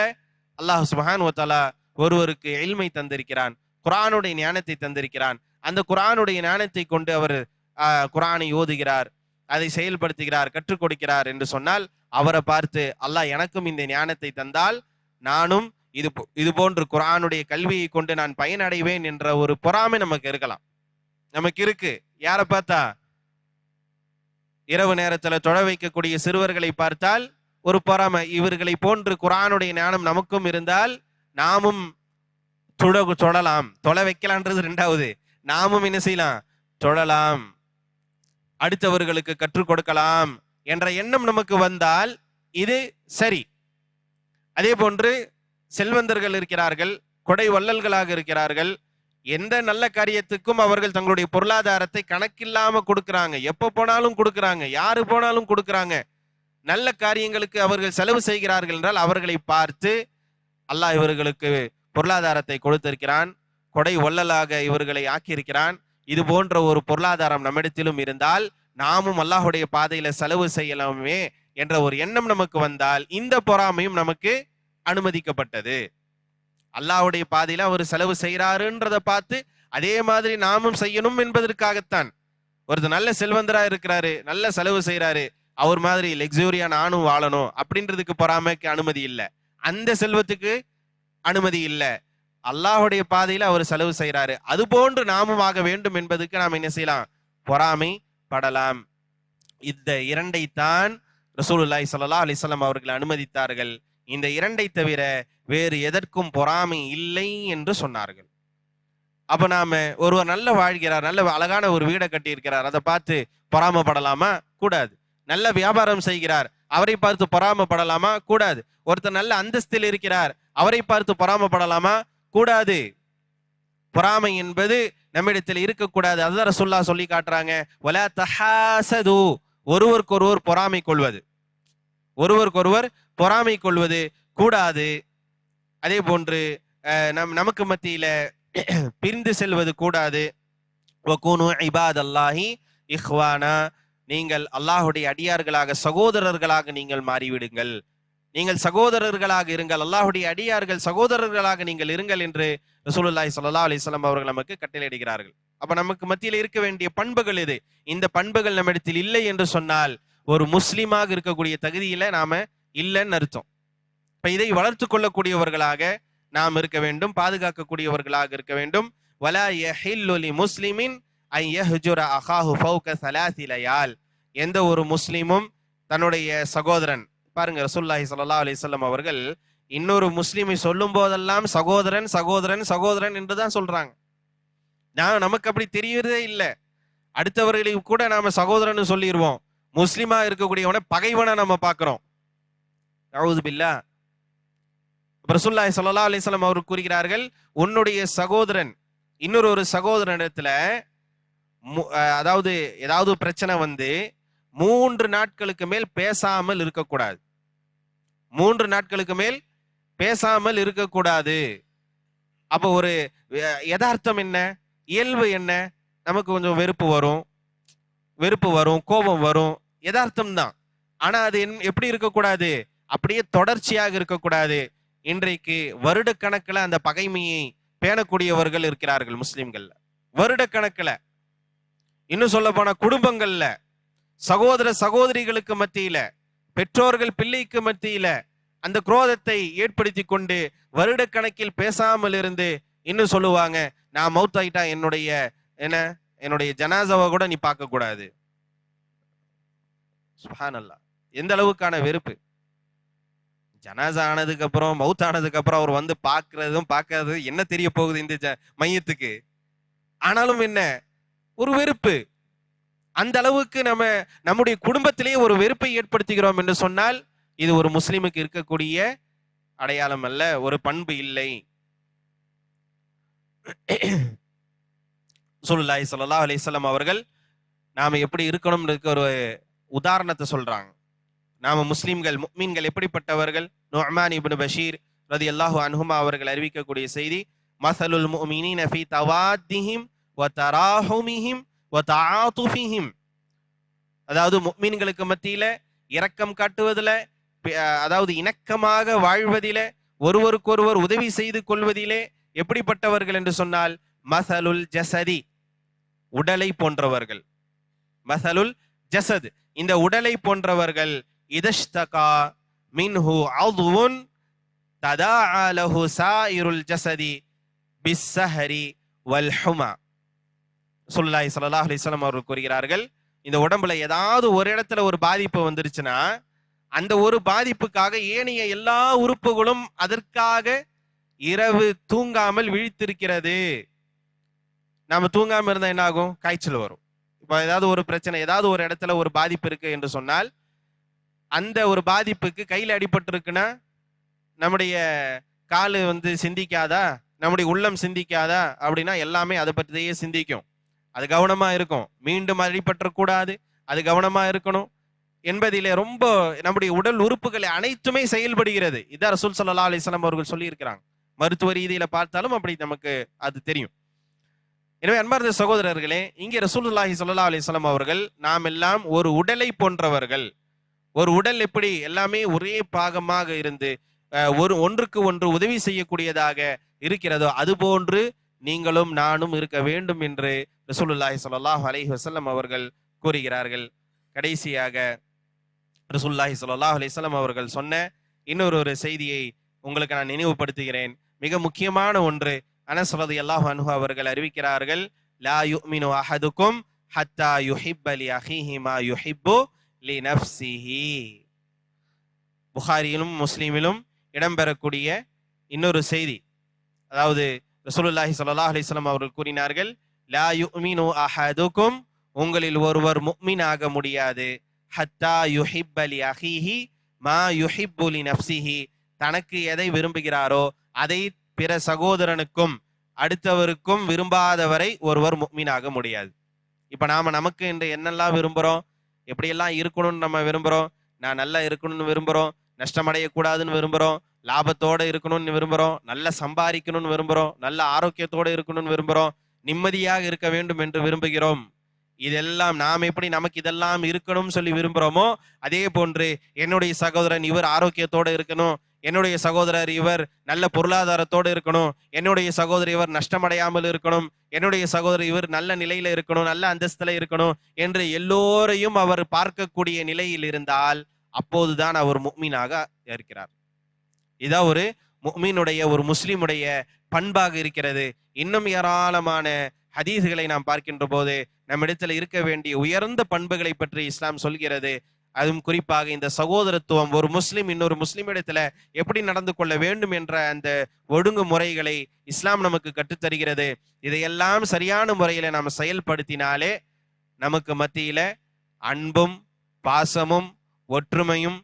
அல்லாஹ் சுப்ஹானஹு வ தஆலா ஒருவருக்கு இல்மை தந்திருக்கிறான், குர்ஆனுடைய ஞானத்தை தந்திருக்கிறான். அந்த குர்ஆனுடைய ஞானத்தை கொண்டு அவர் குர்ஆனை ஓதுகிறார், அதை செயல்படுத்துகிறார், கற்றுக் கொடுக்கிறார் என்று சொன்னால், அவரை பார்த்து அல்லாஹ் எனக்கும் இந்த ஞானத்தை தந்தால் நானும் இது போன்று குர்ஆனுடைய கல்வியை கொண்டு நான் பயனடைவேன் என்ற ஒரு பொறாமை நமக்கு இருக்கலாம். நமக்கு இருக்கு. யாரை பார்த்தா? இரவு நேரத்துல தொழ வைக்கக்கூடிய சிறுவர்களை பார்த்தால் ஒரு பொறாமை. இவர்களை போன்று குர்ஆனுடைய ஞானம் நமக்கும் இருந்தால் நாமும் தொழலாம். தொலை வைக்கலான்றது 2வது. நாமும் என்ன செய்யலாம்? தொழலாம், அடுத்தவர்களுக்கு கற்றுக் கொடுக்கலாம் என்ற எண்ணம் நமக்கு வந்தால் இது சரி. அதே போன்று செல்வந்தர்கள் இருக்கிறார்கள், கொடை வள்ளல்களாக இருக்கிறார்கள். எந்த நல்ல காரியத்துக்கும் அவர்கள் தங்களுடைய பொருளாதாரத்தை கணக்கில்லாம கொடுக்கறாங்க, எப்ப போனாலும் கொடுக்கறாங்க, யாரு போனாலும் கொடுக்கறாங்க. நல்ல காரியங்களுக்கு அவர்கள் செலவு செய்கிறார்கள் என்றால் அவர்களை பார்த்து அல்லாஹ் இவர்களுக்கு பொருளாதாரத்தை கொடுத்திருக்கிறான், கொடை வள்ளலாக இவர்களை ஆக்கியிருக்கிறான். இது போன்ற ஒரு பொருளாதாரம் நம்மிடத்திலும் இருந்தால் நாமும் அல்லாஹுடைய பாதையில செலவு செய்யலாமே என்ற ஒரு எண்ணம் நமக்கு வந்தால் இந்த பொறாமையும் நமக்கு அனுமதிக்கப்பட்டது. அல்லாஹ்வுடைய பாதையில அவர் செலவு செய்யறாருன்றத பார்த்து அதே மாதிரி நாமும் செய்யணும் என்பதற்காகத்தான். ஒருத்தர் நல்ல செல்வந்தரா இருக்கிறாரு, நல்ல செலவு செய்யறாரு, அவர் மாதிரி லக்ஸூரியா நானும் வாழணும் அப்படின்றதுக்கு பொறாமைக்கு அனுமதி இல்லை. அந்த செல்வத்துக்கு அனுமதி இல்லை. அல்லாஹ்வுடைய பாதையில அவர் செலவு செய்யறாரு, அது போன்று நாமும் ஆக வேண்டும் என்பதுக்கு நாம் என்ன செய்யலாம்? பொறாமை படலாம். இந்த 2ஐத்தான் ரசூலுல்லாஹி ஸல்லல்லாஹு அலைஹி வஸல்லம் அவர்கள் அனுமதித்தார்கள். இந்த 2ஐ தவிர வேறு எதற்கும் பொறாமை இல்லை என்று சொன்னார்கள். அப்ப நாம ஒருவர் நல்ல வாழ்கிறார், நல்ல அழகான ஒரு வீடை கட்டி இருக்கிறார், அதை பார்த்து பொறாமப்படலாமா? கூடாது. நல்ல வியாபாரம் செய்கிறார், அவரை பார்த்து பொறாமப்படலாமா? கூடாது. ஒருத்தர் நல்ல அந்தஸ்தில் இருக்கிறார், அவரை பார்த்து பொறாமப்படலாமா? கூடாது. பொறாமை என்பது நம்மிடத்தில் இருக்கக்கூடாது. அதுதான் ரசூலுல்லாஹ் சொல்லி காட்டுறாங்க, வலா தஹாசது, ஒருவருக்கொருவர் பொறாமை கொள்வது, ஒருவருக்கொருவர் பொறாமை கொள்வது கூடாது. அதே போன்று நமக்கு மத்தியில பிரிந்து செல்வது கூடாது. வகூனு இபாதல்லாஹி இஹ்வானா, நீங்கள் அல்லாஹ்வுடைய அடியார்களாக, சகோதரர்களாக நீங்கள் மாறிவிடுங்கள். நீங்கள் சகோதரர்களாக இருங்கள், அல்லாஹ்வுடைய அடியார்கள் சகோதரர்களாக நீங்கள் இருங்கள் என்று ரசூலுல்லாஹி ஸல்லல்லாஹு அலைஹி வஸல்லம் அவர்கள் நமக்கு கட்டளையிடுகிறார்கள். அப்ப நமக்கு மத்தியில் இருக்க வேண்டிய பண்புகள் இது. இந்த பண்புகள் நம்மிடத்தில் இல்லை என்று சொன்னால் ஒரு முஸ்லிமாக இருக்கக்கூடிய தகுதியில நாம இல்லைன்னு அர்த்தம். இப்ப இதை வளர்த்து கொள்ளக்கூடியவர்களாக நாம் இருக்க வேண்டும், பாதுகாக்கக்கூடியவர்களாக இருக்க வேண்டும். வலா யஹில்லு லிமுஸ்லிமின் அன் யஹ்ஜுர அகாஹு ஃபௌக ஸலாஸி லயால். எந்த ஒரு முஸ்லிமும் தன்னுடைய சகோதரன், பாருங்க ரசூலுல்லாஹி ஸல்லல்லாஹு அலைஹி வஸல்லம் அவர்கள் இன்னொரு முஸ்லிமை சொல்லும் போதெல்லாம் சகோதரன் சகோதரன் சகோதரன் என்றுதான் சொல்றாங்க. நமக்கு அப்படி தெரியறதே இல்லை. அடுத்தவர்களுக்கு கூட நாம சகோதரன் சொல்லிடுவோம். முஸ்லிமா இருக்கக்கூடியவனை பகைவனை நம்ம பார்க்கிறோம். அஊது பில்லாஹ். ரசூலுல்லாஹி ஸல்லல்லாஹு அலைஹி வஸல்லம் அவர்கள் கூறுகிறார்கள், உன்னுடைய சகோதரன் இன்னொரு சகோதரனிடத்துல அதாவது ஏதாவது பிரச்சனை வந்து 3 நாட்களுக்கு மேல் பேசாமல் இருக்கக்கூடாது. 3 நாட்களுக்கு மேல் பேசாமல் இருக்கக்கூடாது. அப்ப ஒரு யதார்த்தம் என்ன, இயல்பு என்ன, நமக்கு கொஞ்சம் வெறுப்பு வரும், கோபம் வரும், யதார்த்தம் தான். ஆனா அது எப்படி இருக்கக்கூடாது, அப்படியே தொடர்ச்சியாக இருக்கக்கூடாது. இன்றைக்கு வருடக்கணக்கில் அந்த பகைமையை பேணக்கூடியவர்கள் இருக்கிறார்கள் முஸ்லிம்கள்ல. வருடக்கணக்கில், இன்னும் சொல்ல போன குடும்பங்கள்ல, சகோதர சகோதரிகளுக்கு மத்தியில, பெற்றோர்கள் பிள்ளைக்கு மத்தியில அந்த குரோதத்தை ஏற்படுத்தி கொண்டு வருடக்கணக்கில் பேசாமல் இருந்து இன்னும் சொல்லுவாங்க, நான் மௌத் ஆயிட்டா என்னுடைய ஜனாசாவை கூட நீ பார்க்க கூடாது. சுப்ஹானல்லாஹ். எந்த அளவுக்கான வெறுப்பு. ஜனாசா ஆனதுக்கு அப்புறம், மௌத் ஆனதுக்கு அப்புறம் அவர் வந்து பார்க்கறது என்ன தெரிய போகுது இந்த மையத்துக்கு. ஆனாலும் என்ன, ஒரு வெறுப்பு. அந்த அளவுக்கு நம்முடைய குடும்பத்திலேயே ஒரு வெறுப்பை ஏற்படுத்துகிறோம் என்று சொன்னால் இது ஒரு முஸ்லிமுக்கு இருக்கக்கூடிய அடையாளம் அல்ல, ஒரு பண்பு இல்லை. ரசூலுல்லாஹி ஸல்லல்லாஹு அலைஹி வஸல்லம் அவர்கள் நாம எப்படி இருக்கணும்னு ஒரு உதாரணத்தை சொல்றாங்க. நாம முஸ்லிம்கள் முஃமின்கள் எப்படிப்பட்டவர்கள்? நுஅமான் இப்னு பஷீர் ரலியல்லாஹு அன்ஹுமா அவர்கள் அறிவிக்கக்கூடிய செய்தி, மஸலுல் முஃமினீன ஃபீ தவாத்திஹிம் வ தராஹுமிஹிம் வ தஆதுஃபிஹிம். அதாவது முஃமின்களுக்கு மத்தியில இரக்கம் காட்டுவதில, அதாவது இணக்கமாக வாழ்வதிலே, ஒருவருக்கொருவர் உதவி செய்து கொள்வதிலே எப்படிப்பட்டவர்கள் என்று சொன்னால் மஸலுல் ஜஸதி, உடலை போன்றவர்கள். மஸலுல் ஜஸத், இந்த உடலை போன்றவர்கள். இதஷ்தகா மின்ஹு அத்வுன் ததாஅ லஹு சாயிருல் ஜஸதி பிஸ்ஸஹரி வல் ஹுமா. ரசூலுல்லாஹி ஸல்லல்லாஹு அலைஹி வஸல்லம் அவர்கள் கூறுகிறார்கள், இந்த உடம்புல ஏதாவது ஒரு இடத்துல ஒரு பாதிப்பு வந்துருச்சுன்னா அந்த ஒரு பாதிப்புக்காக ஏனைய எல்லா உறுப்புகளும் அதற்காக இரவு தூங்காமல் விழித்திருக்கிறது. நாம தூங்காம இருந்தா என்ன ஆகும்? காய்ச்சல் வரும். இப்ப ஏதாவது ஒரு பிரச்சனை, ஏதாவது ஒரு இடத்துல ஒரு பாதிப்பு இருக்கு என்று சொன்னால் அந்த ஒரு பாதிப்புக்கு கையில அடிபட்டு இருக்குன்னா நம்முடைய காலு வந்து சிந்திக்காதா, நம்முடைய உள்ளம் சிந்திக்காதா அப்படின்னா எல்லாமே அதை பற்றியே சிந்திக்கும். அது கவனமா இருக்கும். மீண்டும் அடிபற்றக்கூடாது, அது கவனமா இருக்கணும் என்பதிலே ரொம்ப நம்முடைய உடல் உறுப்புகளை அனைத்துமே செயல்படுகிறது. இதான் ரசூல் ஸல்லல்லாஹு அலைஹி வஸல்லம் அவர்கள் சொல்லி இருக்கிறாங்க. மருத்துவ ரீதியில பார்த்தாலும் அப்படி நமக்கு அது தெரியும். எனவே அன்பார்ந்த சகோதரர்களே, இங்கே ரசூலுல்லாஹி ஸல்லல்லாஹு அலைஹி வஸல்லம் அவர்கள் நாம் எல்லாம் ஒரு உடலை போன்றவர்கள். ஒரு உடல் எப்படி எல்லாமே ஒரே பாகமாக இருந்து ஒன்றுக்கு ஒன்று உதவி செய்யக்கூடியதாக இருக்கிறதோ அதுபோன்று நீங்களும் நானும் இருக்க வேண்டும் என்று ரசூலுல்லாஹி ஸல்லல்லாஹு அலைஹி வஸல்லம் அவர்கள் கூறுகிறார்கள். கடைசியாக ரசூலுல்லாஹி ஸல்லல்லாஹு அலைஹி வஸல்லம் அவர்கள் சொன்ன இன்னொரு செய்தியை உங்களுக்கு நான் நினைவுபடுத்துகிறேன். மிக முக்கியமான ஒன்று. அனஸ் ரலியல்லாஹு அன்ஹு அவர்கள் அறிவிக்கிறார்கள், லா யுமினு அஹதுக்கும் ஹத்தா யுஹிப்ப லி அஹீஹி மா யுஹிப்பு லி நஃப்ஸிஹி. புகாரியிலும் முஸ்லிமிலும் இடம்பெறக்கூடிய இன்னொரு செய்தி. அதாவது ரசூலுல்லாஹி ஸல்லல்லாஹு அலைஹி வஸல்லம் அவர்கள் கூறினார்கள், லா யுமினு அஹதுக்கும், உங்களில் ஒருவர் முஃமின் ஆக முடியாது, ஹத்தா யுஹிப்ப லி அஹீஹி மா யுஹிப்பு லி நஃப்ஸிஹி, தனக்கு எதை விரும்புகிறாரோ அதை பிற சகோதரனுக்கும் அடுத்தவருக்கும் விரும்பாதவரை ஒருவர் முஃமினாக முடியாது. இப்ப நமக்கு இன்று என்னெல்லாம் விரும்புறோம், எப்படியெல்லாம் இருக்கணும்னு நம்ம விரும்புறோம். நான் நல்லா இருக்கணும்னு விரும்புறோம், நஷ்டமடையக்கூடாதுன்னு விரும்புறோம், லாபத்தோட இருக்கணும்னு விரும்புறோம், நல்லா சம்பாதிக்கணும்னு விரும்புறோம், நல்ல ஆரோக்கியத்தோட இருக்கணும்னு விரும்புறோம், நிம்மதியாக இருக்க வேண்டும் என்று விரும்புகிறோம். இதெல்லாம் நாம் எப்படி நமக்கு இதெல்லாம் இருக்கணும்னு சொல்லி விரும்புகிறோமோ அதே போன்று என்னுடைய சகோதரன் இவர் ஆரோக்கியத்தோடு இருக்கணும், என்னுடைய சகோதரர் இவர் நல்ல பொருளாதாரத்தோடு இருக்கணும், என்னுடைய சகோதரி இவர் நஷ்டமடையாமல் இருக்கணும், என்னுடைய சகோதரர் இவர் நல்ல நிலையில இருக்கணும், நல்ல அந்தஸ்துல இருக்கணும் என்று எல்லோரையும் அவர் பார்க்கக்கூடிய நிலையில் இருந்தால் அப்போதுதான் அவர் முஃமினாக இருக்கிறார். இதான் ஒரு முஃமினுடைய, ஒரு முஸ்லிமுடைய பண்பாக இருக்கிறது. இன்னும் ஏராளமான ஹதீஸ்களை நாம் பார்க்கின்ற போது நம்மிடத்தில் இருக்க வேண்டிய உயர்ந்த பண்புகளை பற்றி இஸ்லாம் சொல்கிறது. அதுவும் குறிப்பாக இந்த சகோதரத்துவம், ஒரு முஸ்லிம் இன்னொரு முஸ்லிமிடத்துல எப்படி நடந்து கொள்ள வேண்டும் என்ற அந்த ஒழுங்குமுறைகளை இஸ்லாம் நமக்கு கற்றுத்தருகிறது. இதையெல்லாம் சரியான முறையில நாம் செயல்படுத்தினாலே நமக்கு மத்தியில அன்பும் பாசமும் ஒற்றுமையும்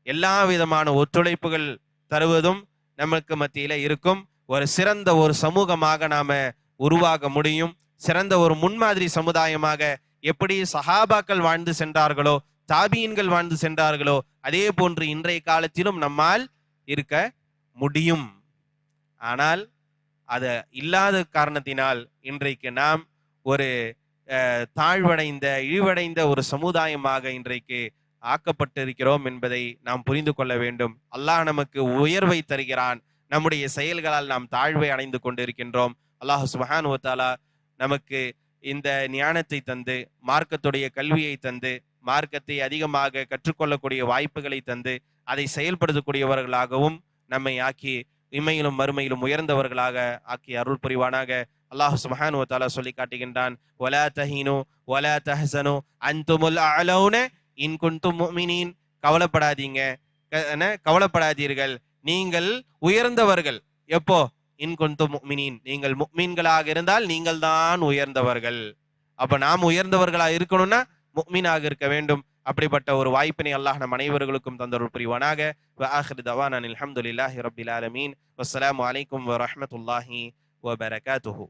எல்லா விதமான ஒத்துழைப்புகள் தருவதும் நமக்கு மத்தியில இருக்கும். ஒரு சிறந்த ஒரு சமூகமாக நாம உருவாக முடியும். சிறந்த ஒரு முன்மாதிரி சமுதாயமாக எப்படி சஹாபாக்கள் வாழ்ந்து சென்றார்களோ, தாபியன்கள் வாழ்ந்து சென்றார்களோ, அதே போன்று இன்றைய காலத்திலும் நம்மால் இருக்க முடியும். ஆனால் அது இல்லாத காரணத்தினால் இன்றைக்கு நாம் ஒரு தாழ்வடைந்த இழிவடைந்த ஒரு சமுதாயமாக இன்றைக்கு ஆக்கப்பட்டிருக்கிறோம் என்பதை நாம் புரிந்து கொள்ள வேண்டும். அல்லாஹ் நமக்கு உயர்வை தருகிறான், நம்முடைய செயல்களால் நாம் தாழ்வை அடைந்து கொண்டிருக்கின்றோம். அல்லாஹ் சுப்ஹானஹு வ தஆலா நமக்கு இந்த ஞானத்தை தந்து, மார்க்கத்துடைய கல்வியை தந்து, மார்க்கத்தை அதிகமாக கற்றுக்கொள்ளக்கூடிய வாய்ப்புகளை தந்து, அதை செயல்படுத்தக்கூடியவர்களாகவும் நம்மை ஆக்கி இம்மையிலும் மறுமையிலும் உயர்ந்தவர்களாக ஆக்கி அருள் புரிவானாக. அல்லாஹ் சுப்ஹானஹு வ தஆலா சொல்லி காட்டுகின்றான், வலா தஹீனு வலா தஹ்ஸனு அன்துமுல் அலௌன இன் குன்தும் முஃமினீன். கவலைப்படாதீங்க, கவலைப்படாதீர்கள், நீங்கள் உயர்ந்தவர்கள். எப்போ? இன் குன்தும் முஃமினீன், நீங்கள் முஃமின்களாக இருந்தால் நீங்கள் தான் உயர்ந்தவர்கள். அப்ப நாம் உயர்ந்தவர்களா இருக்கணும்னா முஃமினாக இருக்க வேண்டும். அப்படிப்பட்ட ஒரு வாய்ப்பினை அல்லாஹ் நம் அனைவர்களுக்கும் தந்தருள் புரிவானாக. வ ஆகிரு தவானா அல்ஹம்துலில்லாஹி ரப்பில் ஆலமீன். வஸ்ஸலாமு அலைக்கும் வ ரஹ்மத்துல்லாஹி வ பரகாத்துஹு.